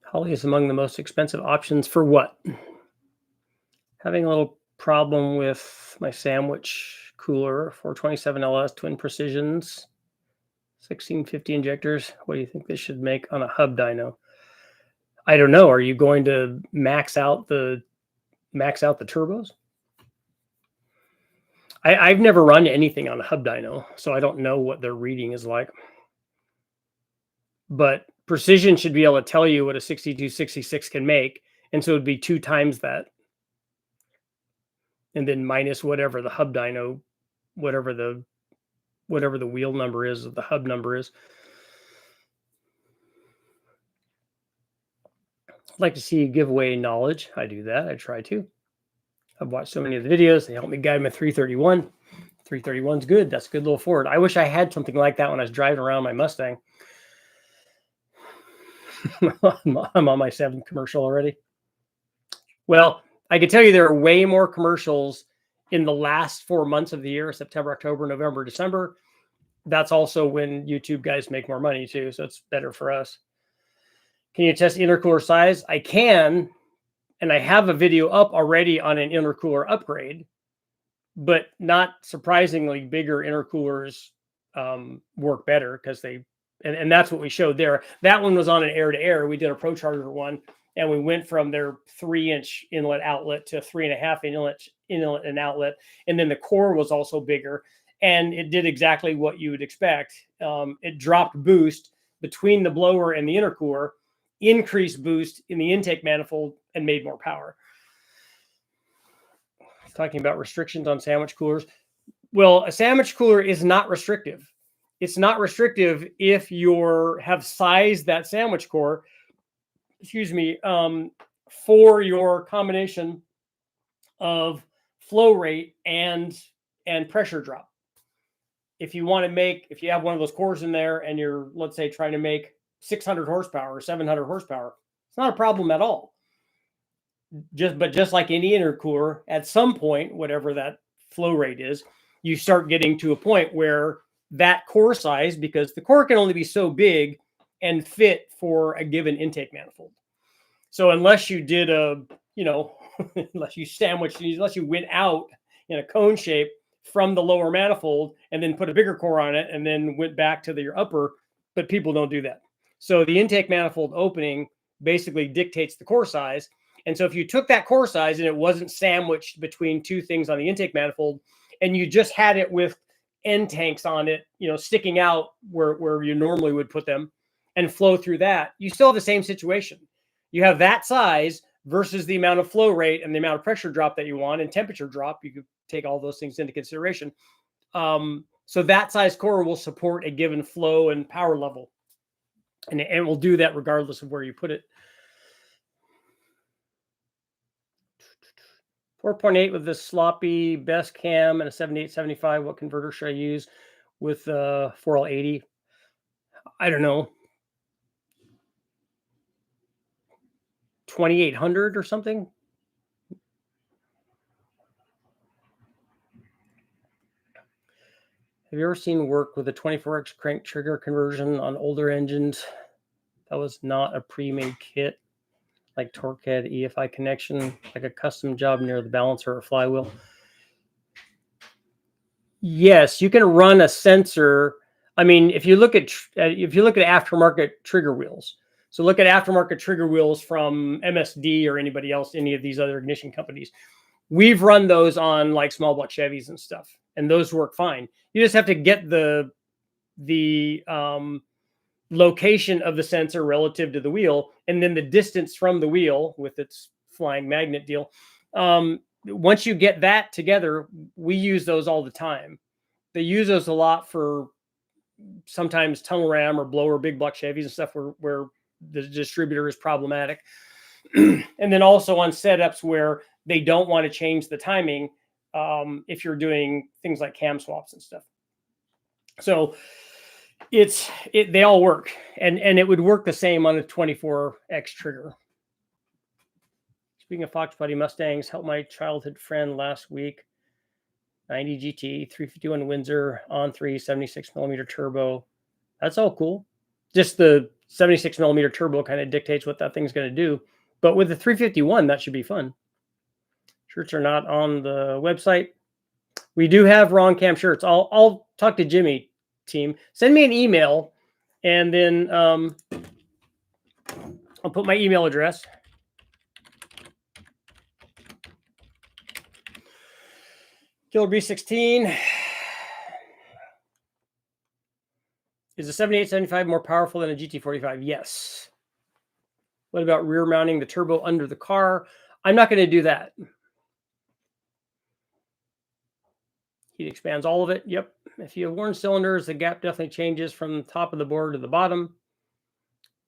Holly is among the most expensive options for what? Having a little problem with my sandwich cooler, 427 LS twin precisions, 1650 injectors. What do you think this should make on a hub dyno? I don't know. Are you going to max out the turbos? I've never run anything on a hub dyno, so I don't know what their reading is like. But precision should be able to tell you what a 6266 can make, and so it'd be 2 times that, and then minus whatever the hub dyno, whatever the wheel number is, or the hub number is. I'd like to see you give away knowledge. I do that. I try to. I've watched so many of the videos. They help me guide my 331. 331's good. That's a good little Ford. I wish I had something like that when I was driving around my Mustang. I'm on my 7th commercial already. Well, I can tell you there are way more commercials in the last 4 months of the year, September, October, November, December. That's also when YouTube guys make more money too, so it's better for us. Can you test intercooler size? I can, and I have a video up already on an intercooler upgrade, but not surprisingly, bigger intercoolers work better because and that's what we showed there. That one was on an air-to-air. We did a ProCharger one, and we went from their 3-inch inlet outlet to 3.5 inlet and outlet, and then the core was also bigger, and it did exactly what you would expect. It dropped boost between the blower and the intercooler, increased boost in the intake manifold, and made more power. Talking about restrictions on sandwich coolers. Well, a sandwich cooler is not restrictive. It's not restrictive if you have sized that sandwich core, for your combination of flow rate and pressure drop. If you have one of those cores in there and you're, let's say, trying to make 600 horsepower or 700 horsepower, it's not a problem at all. But just like any intercooler, at some point, whatever that flow rate is, you start getting to a point where that core size, because the core can only be so big and fit for a given intake manifold. So unless you did unless you went out in a cone shape from the lower manifold and then put a bigger core on it and then went back to your upper, but people don't do that. So the intake manifold opening basically dictates the core size. And so if you took that core size and it wasn't sandwiched between 2 things on the intake manifold, and you just had it with end tanks on it, sticking out where you normally would put them and flow through that, you still have the same situation. You have that size versus the amount of flow rate and the amount of pressure drop that you want and temperature drop. You could take all those things into consideration. So that size core will support a given flow and power level. And it will do that regardless of where you put it. 4.8 with this sloppy best cam and a 7875. What converter should I use with 4L80? I don't know. 2800 or something. Have you ever seen work with a 24X crank trigger conversion on older engines? That was not a pre-made kit, like torque head, EFI connection, like a custom job near the balancer or flywheel. Yes, you can run a sensor. I mean, if you look at aftermarket trigger wheels, so look at aftermarket trigger wheels from MSD or anybody else, any of these other ignition companies. We've run those on like small block Chevys and stuff, and those work fine. You just have to get the location of the sensor relative to the wheel, and then the distance from the wheel with its flying magnet deal. Once you get that together, we use those all the time. They use those a lot for sometimes tunnel ram or blower big block Chevys and stuff where the distributor is problematic. And then also on setups where they don't want to change the timing if you're doing things like cam swaps and stuff. So they all work, and it would work the same on a 24X trigger. Speaking of Fox Body Mustangs, helped my childhood friend last week. 90 GT, 351 Windsor, on 3, 76 millimeter turbo. That's all cool. Just the 76 millimeter turbo kind of dictates what that thing's going to do. But with the 351, that should be fun. Shirts are not on the website. We do have Ron Cam shirts. I'll talk to Jimmy, team. Send me an email, and then I'll put my email address. Killer B16. Is a 7875 more powerful than a GT45? Yes. What about rear mounting the turbo under the car? I'm not going to do that. Heat expands all of it. Yep. If you have worn cylinders, the gap definitely changes from the top of the bore to the bottom.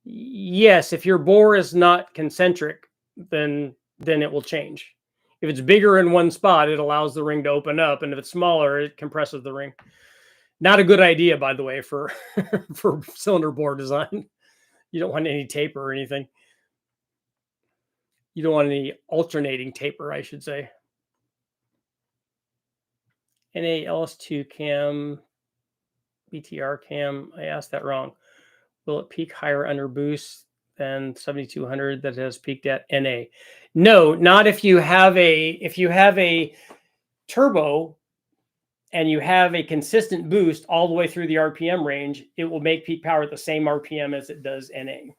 Yes, if your bore is not concentric, then it will change. If it's bigger in one spot, it allows the ring to open up, and if it's smaller, it compresses the ring. Not a good idea, by the way, for for cylinder bore design. You don't want any taper or anything. You don't want any alternating taper, I should say. NA LS2 cam, BTR cam. I asked that wrong. Will it peak higher under boost than 7200 that has peaked at NA? No, not if you have a turbo and you have a consistent boost all the way through the RPM range. It will make peak power at the same RPM as it does NA.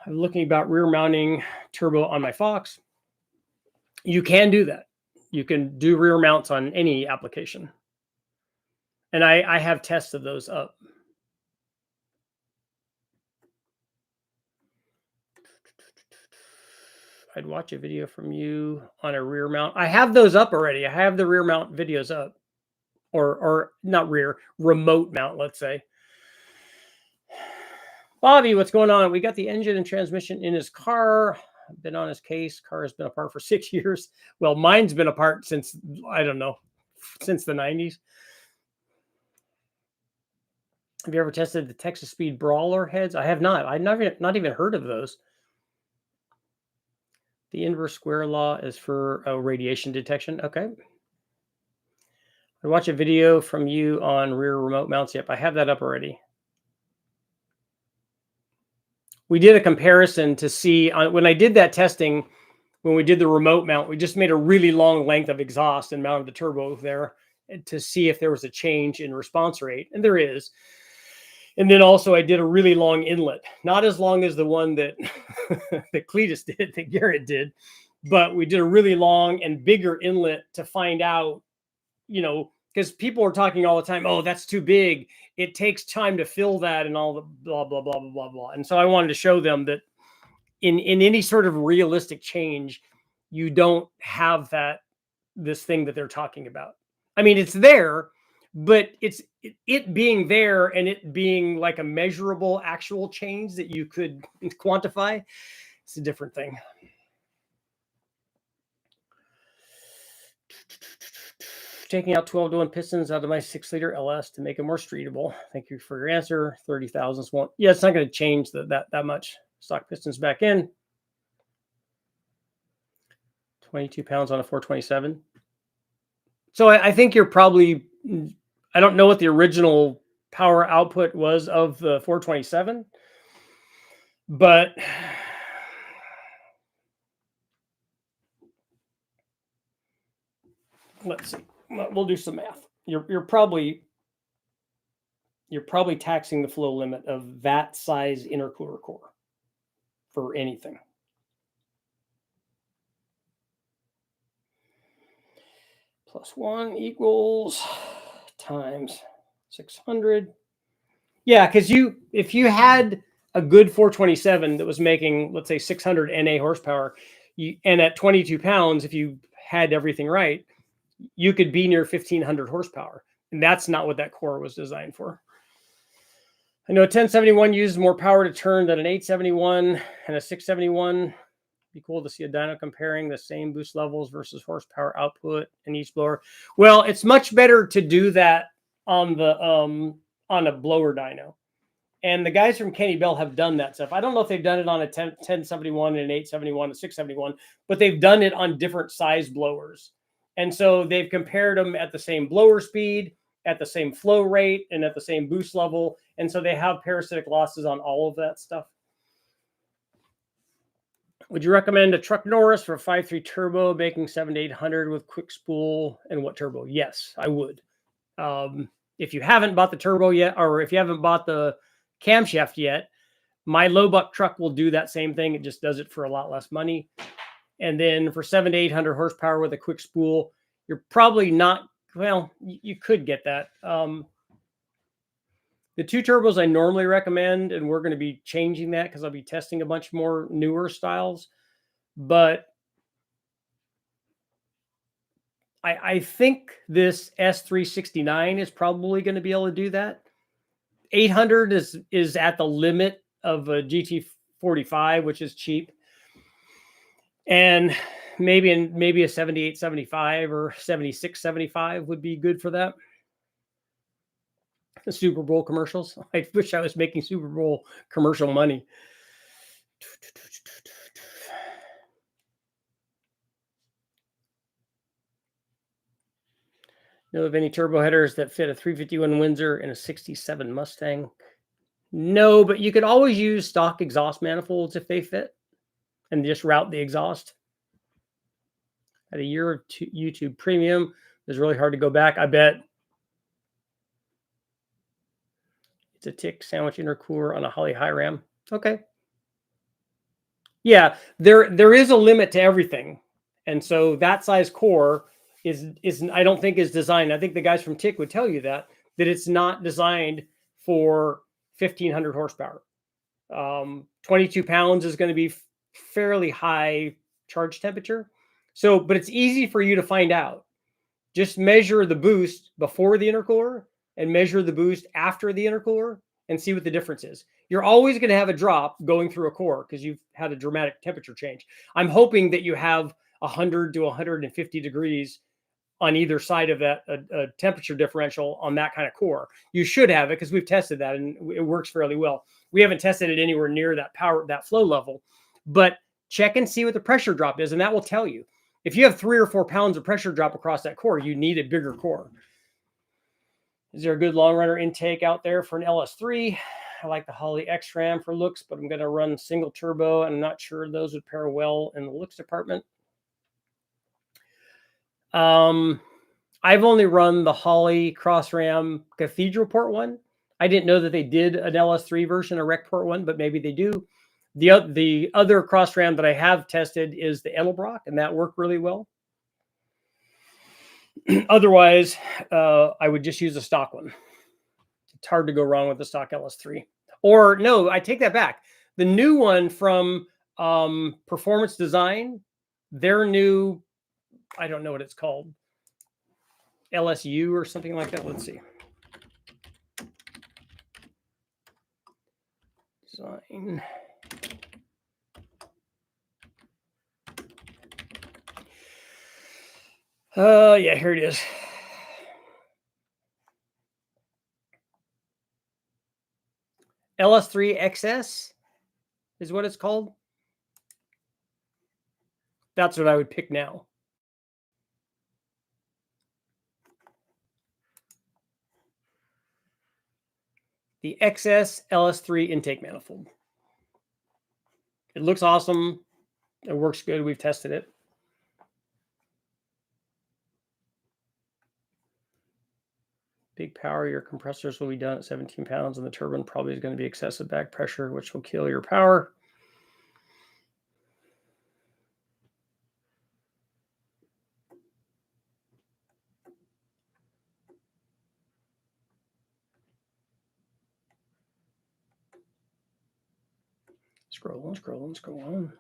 I'm looking about rear mounting turbo on my Fox. You can do that. You can do rear mounts on any application. And I have tested those up. I'd watch a video from you on a rear mount. I have those up already. I have the rear mount videos up. Or not rear, remote mount, let's say. Bobby, what's going on? We got the engine and transmission in his car. I've been on his case. Car has been apart for 6 years. Well, mine's been apart since, I don't know, since the 90s. Have you ever tested the Texas Speed Brawler heads? I have not. I've not even heard of those. The inverse square law is for radiation detection. Okay. I watch a video from you on rear remote mounts. Yep, I have that up already. We did a comparison to see when I did that testing, when we did the remote mount, we just made a really long length of exhaust and mounted the turbo there to see if there was a change in response rate. And there is. And then also I did a really long inlet, not as long as the one that, that Cletus did, that Garrett did, but we did a really long and bigger inlet to find out, you know, because people are talking all the time, oh, that's too big. It takes time to fill that and all the blah, blah, blah, blah, blah, blah. And so I wanted to show them that in any sort of realistic change, you don't have this thing that they're talking about. I mean, it's there, but it being there and it being like a measurable actual change that you could quantify, it's a different thing. Taking out 12-to-1 pistons out of my 6-liter LS to make it more streetable. Thank you for your answer. 30,000 won't. Yeah, it's not going to change that much. Stock pistons back in. 22 pounds on a 427. So I think you're probably, I don't know what the original power output was of the 427, but let's see. We'll do some math. You're probably taxing the flow limit of that size intercooler core for anything. +1 equals times 600. Yeah, because if you had a good 427 that was making, let's say, 600 NA horsepower, and at 22 pounds, if you had everything right, you could be near 1,500 horsepower. And that's not what that core was designed for. I know a 1071 uses more power to turn than an 871 and a 671. Be cool to see a dyno comparing the same boost levels versus horsepower output in each blower. Well, it's much better to do that on the on a blower dyno. And the guys from Kenny Bell have done that stuff. I don't know if they've done it on a 1071 and an 871, a 671, but they've done it on different size blowers. And so they've compared them at the same blower speed at the same flow rate and at the same boost level. And so they have parasitic losses on all of that stuff. Would you recommend a truck Norris for a 5.3 turbo making 7 to 800 with quick spool and what turbo? Yes, I would. If you haven't bought the turbo yet, or if you haven't bought the camshaft yet, my low buck truck will do that same thing. It just does it for a lot less money. And then for 7 to 800 horsepower with a quick spool, you're probably not, well, you could get that. The two turbos I normally recommend, and we're going to be changing that because I'll be testing a bunch more newer styles. But I think this S369 is probably going to be able to do that. 800 is at the limit of a GT45, which is cheap. And maybe a 7875 or 7675 would be good for that. The Super Bowl commercials. I wish I was making Super Bowl commercial money. Know of any turbo headers that fit a 351 Windsor and a 67 Mustang? No, but you could always use stock exhaust manifolds if they fit and just route the exhaust. At a year of YouTube Premium, it's really hard to go back, I bet. It's a tick sandwich intercooler on a Holly high ram. Okay. Yeah, there is a limit to everything. And so that size core is I don't think is designed. I think the guys from Tick would tell you that it's not designed for 1500 horsepower. 22 pounds is going to be fairly high charge temperature. So, but it's easy for you to find out. Just measure the boost before the intercooler and measure the boost after the intercooler and see what the difference is. You're always going to have a drop going through a core because you've had a dramatic temperature change. I'm hoping that you have 100 to 150 degrees on either side of that a temperature differential on that kind of core. You should have it because we've tested that and it works fairly well. We haven't tested it anywhere near that power, that flow level, but check and see what the pressure drop is, and that will tell you. If you have 3 or 4 pounds of pressure drop across that core, you need a bigger core. Is there a good long runner intake out there for an LS3? I like the Holly X-Ram for looks, but I'm going to run single turbo, and I'm not sure those would pair well in the looks department. I've only run the Holly Cross Ram Cathedral Port one. I didn't know that they did an LS3 version, a Rec Port one, but maybe they do. The other Cross Ram that I have tested is the Edelbrock, and that worked really well. Otherwise, I would just use a stock one. It's hard to go wrong with the stock LS3. Or no, I take that back. The new one from Performance Design, their new, I don't know what it's called, LSU or something like that. Let's see. Design. Yeah, here it is. LS3 XS is what it's called. That's what I would pick now. The XS LS3 intake manifold. It looks awesome. It works good. We've tested it. Big power, your compressors will be done at 17 pounds, and the turbine probably is going to be excessive back pressure, which will kill your power. Scroll on.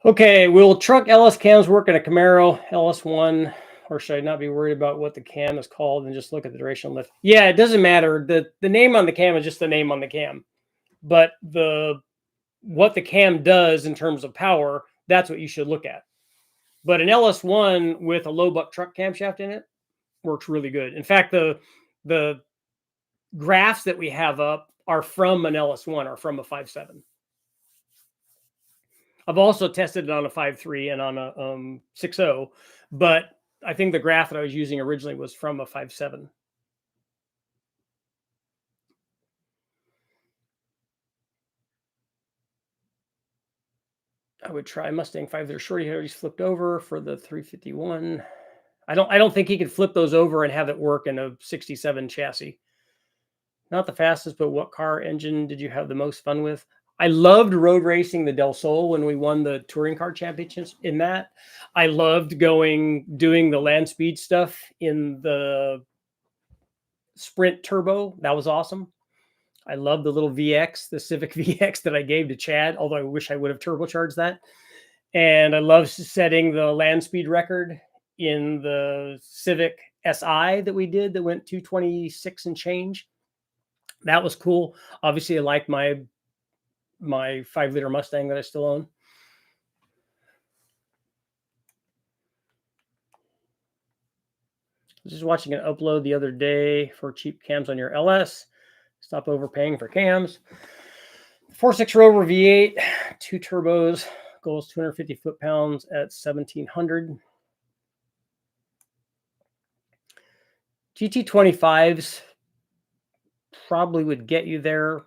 Okay, will truck LS cams work in a Camaro LS1, or should I not be worried about what the cam is called and just look at the durational lift? Yeah, it doesn't matter. The name on the cam is just the name on the cam. But what the cam does in terms of power, that's what you should look at. But an LS1 with a low buck truck camshaft in it works really good. In fact, the graphs that we have up are from an LS1 or from a 5.7. I've also tested it on a 5.3 and on a 6.0, but I think the graph that I was using originally was from a 5.7. I would try Mustang 5. They're shorty he's flipped over for the 351. I don't think he could flip those over and have it work in a 67 chassis. Not the fastest, but what car engine did you have the most fun with? I loved road racing the Del Sol when we won the touring car championships in that. I loved doing the land speed stuff in the Sprint Turbo. That was awesome. I love the little VX, the Civic VX that I gave to Chad, although I wish I would have turbocharged that. And I love setting the land speed record in the Civic SI that we did that went 226 and change. That was cool. Obviously, I like my 5-liter Mustang that I still own. I was just watching an upload the other day for cheap cams on your LS. Stop overpaying for cams. 4.6 Rover V8, 2 turbos, goes 250 foot-pounds at 1,700. GT25s probably would get you there.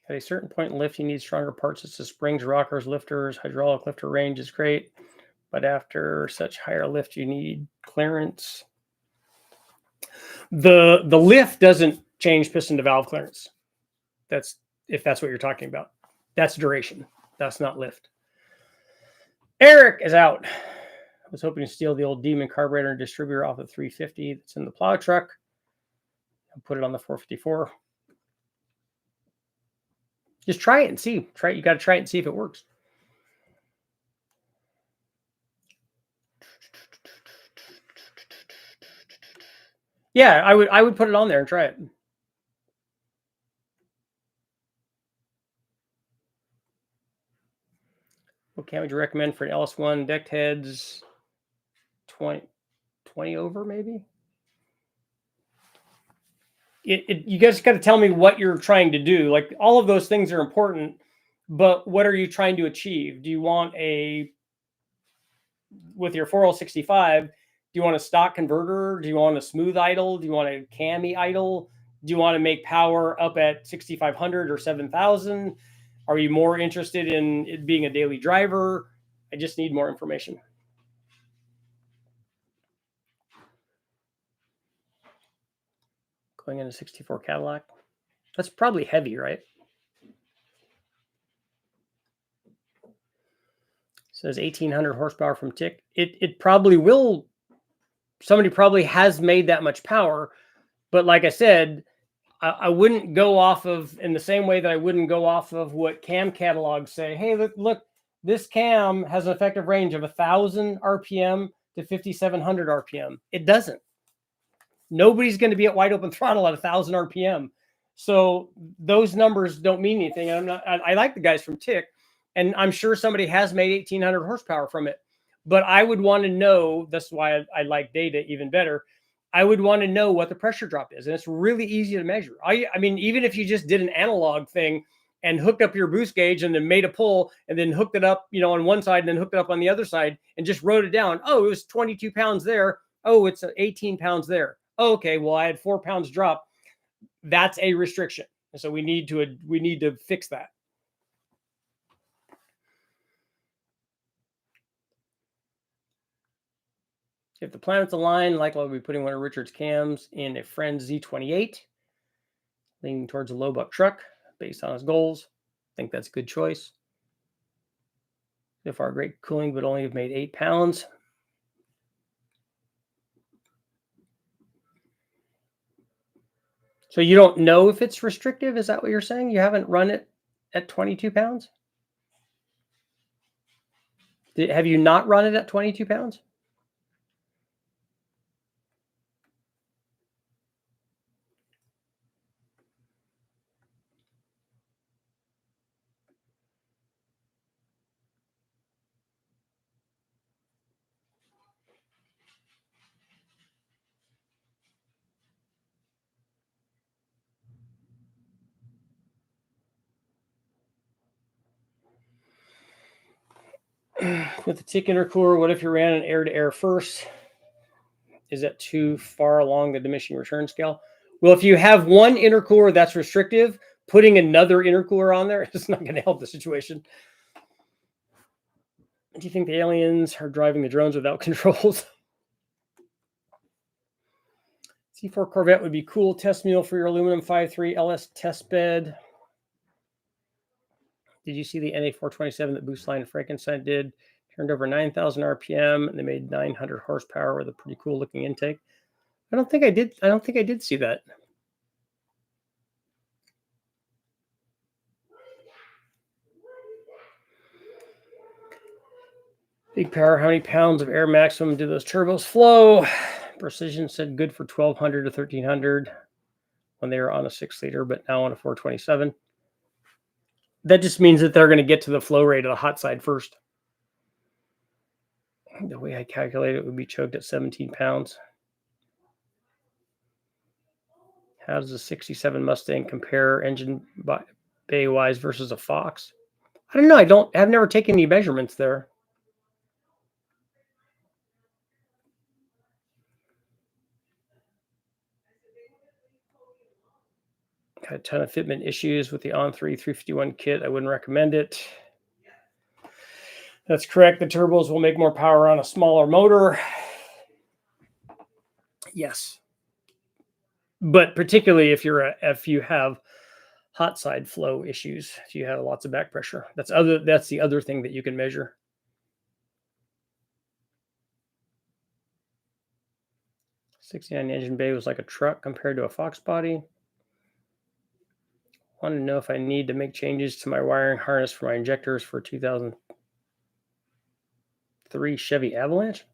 At a certain point in lift, you need stronger parts such as springs, rockers, lifters, hydraulic lifter range is great. But after such higher lift, you need clearance. The lift doesn't change piston to valve clearance. That's if that's what you're talking about. That's duration. That's not lift. Eric is out. I was hoping to steal the old Demon carburetor and distributor off the 350 that's in the plow truck and put it on the 454. Just try it and see. You got to try it and see if it works. Yeah, I would put it on there and try it. What cam would you recommend for an LS1 decked heads? 20 over maybe? You guys got to tell me what you're trying to do. Like all of those things are important, but what are you trying to achieve? Do you want with your 4065, do you want a stock converter? Do you want a smooth idle? Do you want a cami idle? Do you want to make power up at 6,500 or 7,000? Are you more interested in it being a daily driver? I just need more information. Going into 64 Cadillac. That's probably heavy, right? Says 1,800 horsepower from Tick. It probably will. Somebody probably has made that much power, but like I said, I wouldn't go off of in the same way that I wouldn't go off of what cam catalogs say. Hey, look, this cam has an effective range of 1,000 RPM to 5,700 RPM. It doesn't. Nobody's going to be at wide open throttle at 1,000 RPM. So those numbers don't mean anything. And I like the guys from Tick, and I'm sure somebody has made 1,800 horsepower from it. But I would want to know, that's why I like data even better. I would want to know what the pressure drop is. And it's really easy to measure. I mean, even if you just did an analog thing and hooked up your boost gauge and then made a pull and then hooked it up, on one side and then hooked it up on the other side and just wrote it down. Oh, it was 22 pounds there. Oh, it's 18 pounds there. Oh, okay, well, I had 4 pounds drop. That's a restriction. So we need to fix that. If the planets align, likely I'll be putting one of Richard's cams in a friend's Z28, leaning towards a low buck truck based on his goals. I think that's a good choice. So far, great cooling, but only have made 8 pounds. So you don't know if it's restrictive? Is that what you're saying? You haven't run it at 22 pounds? Have you not run it at 22 pounds? With the tick intercooler, what if you ran an air-to-air first? Is that too far along the diminishing return scale? Well, if you have one intercooler that's restrictive, putting another intercooler on there is not going to help the situation. Do you think the aliens are driving the drones without controls? C4 Corvette would be cool test mule for your aluminum 5.3 LS test bed. Did you see the NA427 that Boostline and Frankenstein did? Turned over 9,000 RPM and they made 900 horsepower with a pretty cool looking intake. I don't think I did see that. Big power, how many pounds of air maximum do those turbos flow? Precision said good for 1,200 to 1,300 when they were on a 6-liter, but now on a 427. That just means that they're going to get to the flow rate of the hot side first. The way I calculate it would be choked at 17 pounds. How does a 67 Mustang compare engine bay-wise versus a Fox? I don't know. I've never taken any measurements there. Got a ton of fitment issues with the On3 351 kit. I wouldn't recommend it. That's correct. The turbos will make more power on a smaller motor. Yes. But particularly if you have hot side flow issues, if you have lots of back pressure. That's the other thing that you can measure. '69 engine bay was like a truck compared to a Fox body. Want to know if I need to make changes to my wiring harness for my injectors for 2003 Chevy Avalanche.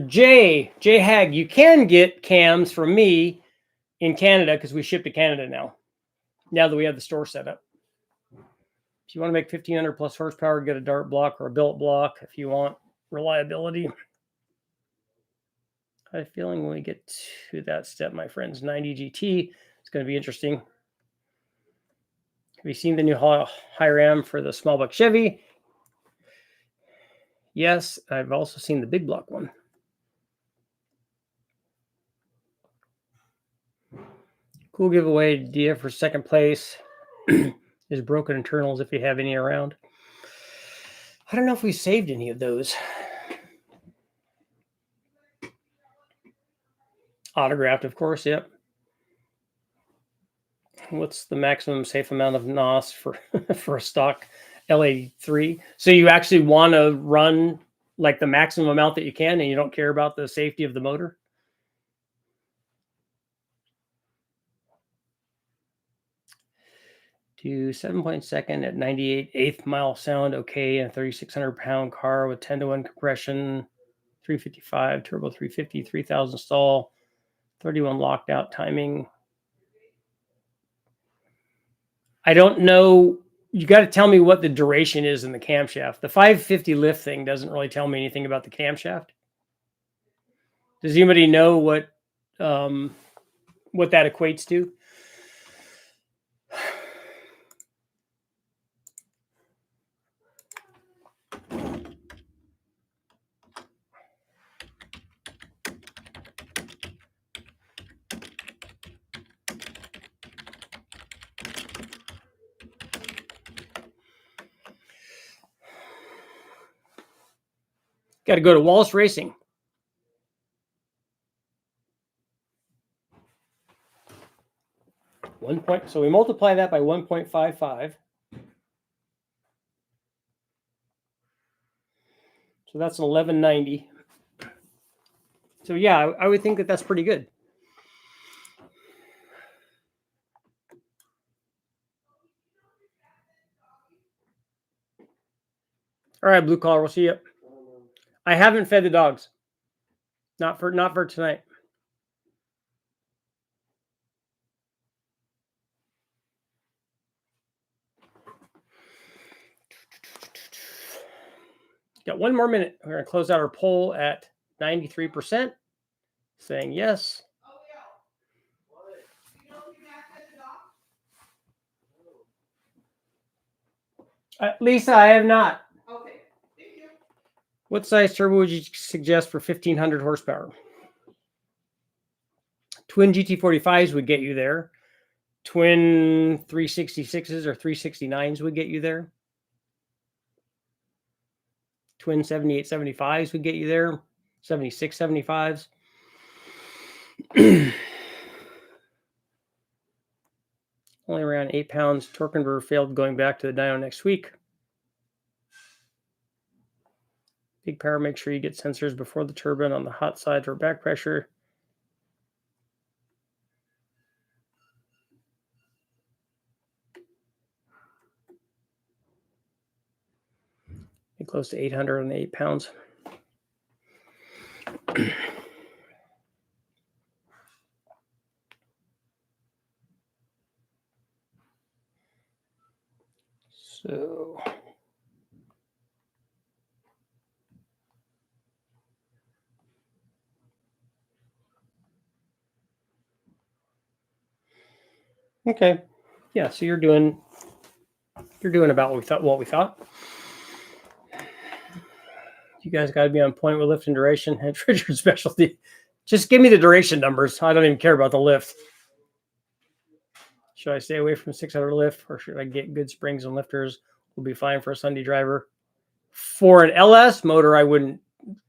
Jay Hag, you can get cams from me in Canada because we ship to Canada now that we have the store set up. If you want to make 1,500 plus horsepower, get a dart block or a billet block. If you want reliability, I have a feeling when we get to that step, my friends, 90 GT, it's going to be interesting. Have you seen the new high ram for the small block Chevy? Yes, I've also seen the big block one. Cool giveaway idea for second place is broken internals if you have any around. I don't know if we saved any of those. Autographed, of course, yep. What's the maximum safe amount of NOS for a stock L83? So you actually want to run like the maximum amount that you can and you don't care about the safety of the motor? To 7.2 at 98 eighth mile sound okay in a 3,600 pound car with 10-to-1 compression, 355 turbo, 350, 3,000 stall, 31 locked out timing. I don't know. You got to tell me what the duration is in the camshaft. The 550 lift thing doesn't really tell me anything about the camshaft. Does anybody know what that equates to? Got to go to Wallace Racing. So we multiply that by 1.55. So that's an 1190. So yeah, I would think that that's pretty good. All right, blue collar, we'll see you. I haven't fed the dogs. Not for tonight. Got one more minute. We're going to close out our poll at 93%. saying yes. Lisa, I have not. Okay. Thank you. What size turbo would you suggest for 1500 horsepower? Twin GT45s would get you there. Twin 366s or 369s would get you there. Twin 7875s would get you there. 7675s. Only around 8 pounds. Torque converter failed going back to the dyno next week. Big power, make sure you get sensors before the turbine on the hot side for back pressure. Be close to 808 pounds. So okay, yeah. So you're doing about what we thought. You guys got to be on point with lift and duration. And Richard's specialty. Just give me the duration numbers. I don't even care about the lift. Should I stay away from 600 lift, or should I get good springs and lifters? Will be fine for a Sunday driver. For an LS motor, I wouldn't.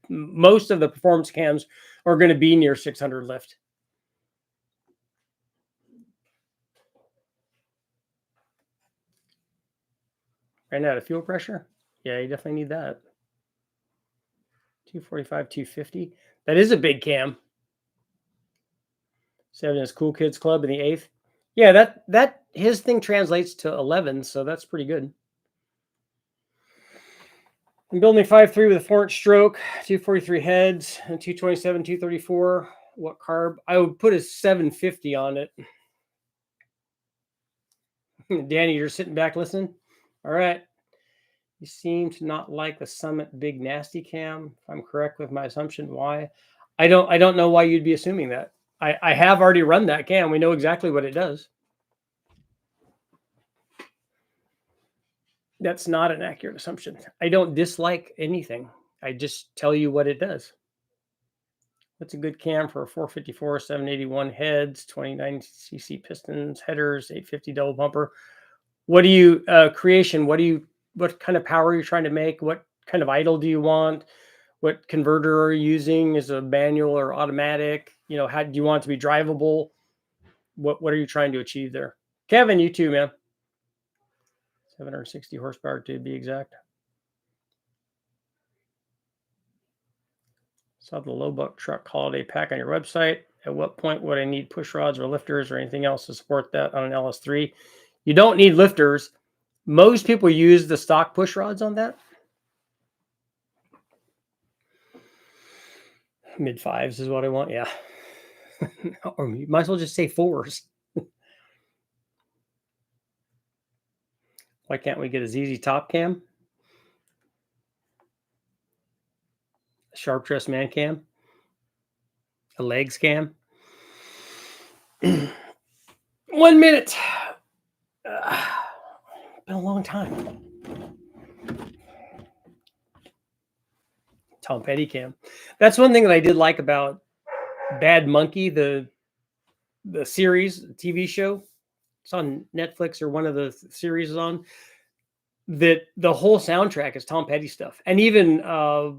Most of the performance cams are going to be near 600 lift. Ran out of fuel pressure? Yeah, you definitely need that. 245, 250. That is a big cam. 7 is Cool Kids Club in the 8th. Yeah, that his thing translates to 11, so that's pretty good. I'm building a 5.3 with a 4-inch stroke, 243 heads, and 227, 234. What carb? I would put a 750 on it. Danny, you're sitting back listening? All right. You seem to not like the Summit Big Nasty cam. If I'm correct with my assumption, why? I don't know why you'd be assuming that. I have already run that cam. We know exactly what it does. That's not an accurate assumption. I don't dislike anything. I just tell you what it does. What's a good cam for a 454, 781 heads, 29cc pistons, headers, 850 double pumper? What do you creation? What kind of power are you trying to make? What kind of idle do you want? What converter are you using? Is it a manual or automatic? You know, how do you want it to be drivable? What are you trying to achieve there? Kevin, you too, man. 760 horsepower to be exact. Saw the low buck truck holiday pack on your website. At what point would I need push rods or lifters or anything else to support that on an LS3? You don't need lifters. Most people use the stock push rods on that. Mid 5s is what I want. Yeah. Or you might as well just say 4s. Why can't we get a ZZ top cam? A sharp dress man cam? A legs cam? 1 minute. Been a long time. Tom Petty cam. That's one thing that I did like about Bad Monkey, the series, the TV show. It's on Netflix or one of the series is on. That the whole soundtrack is Tom Petty stuff, and even Honey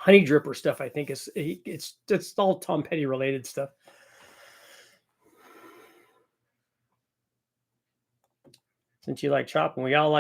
Dripper stuff. I think it's all Tom Petty related stuff. Since you like chopping, we all like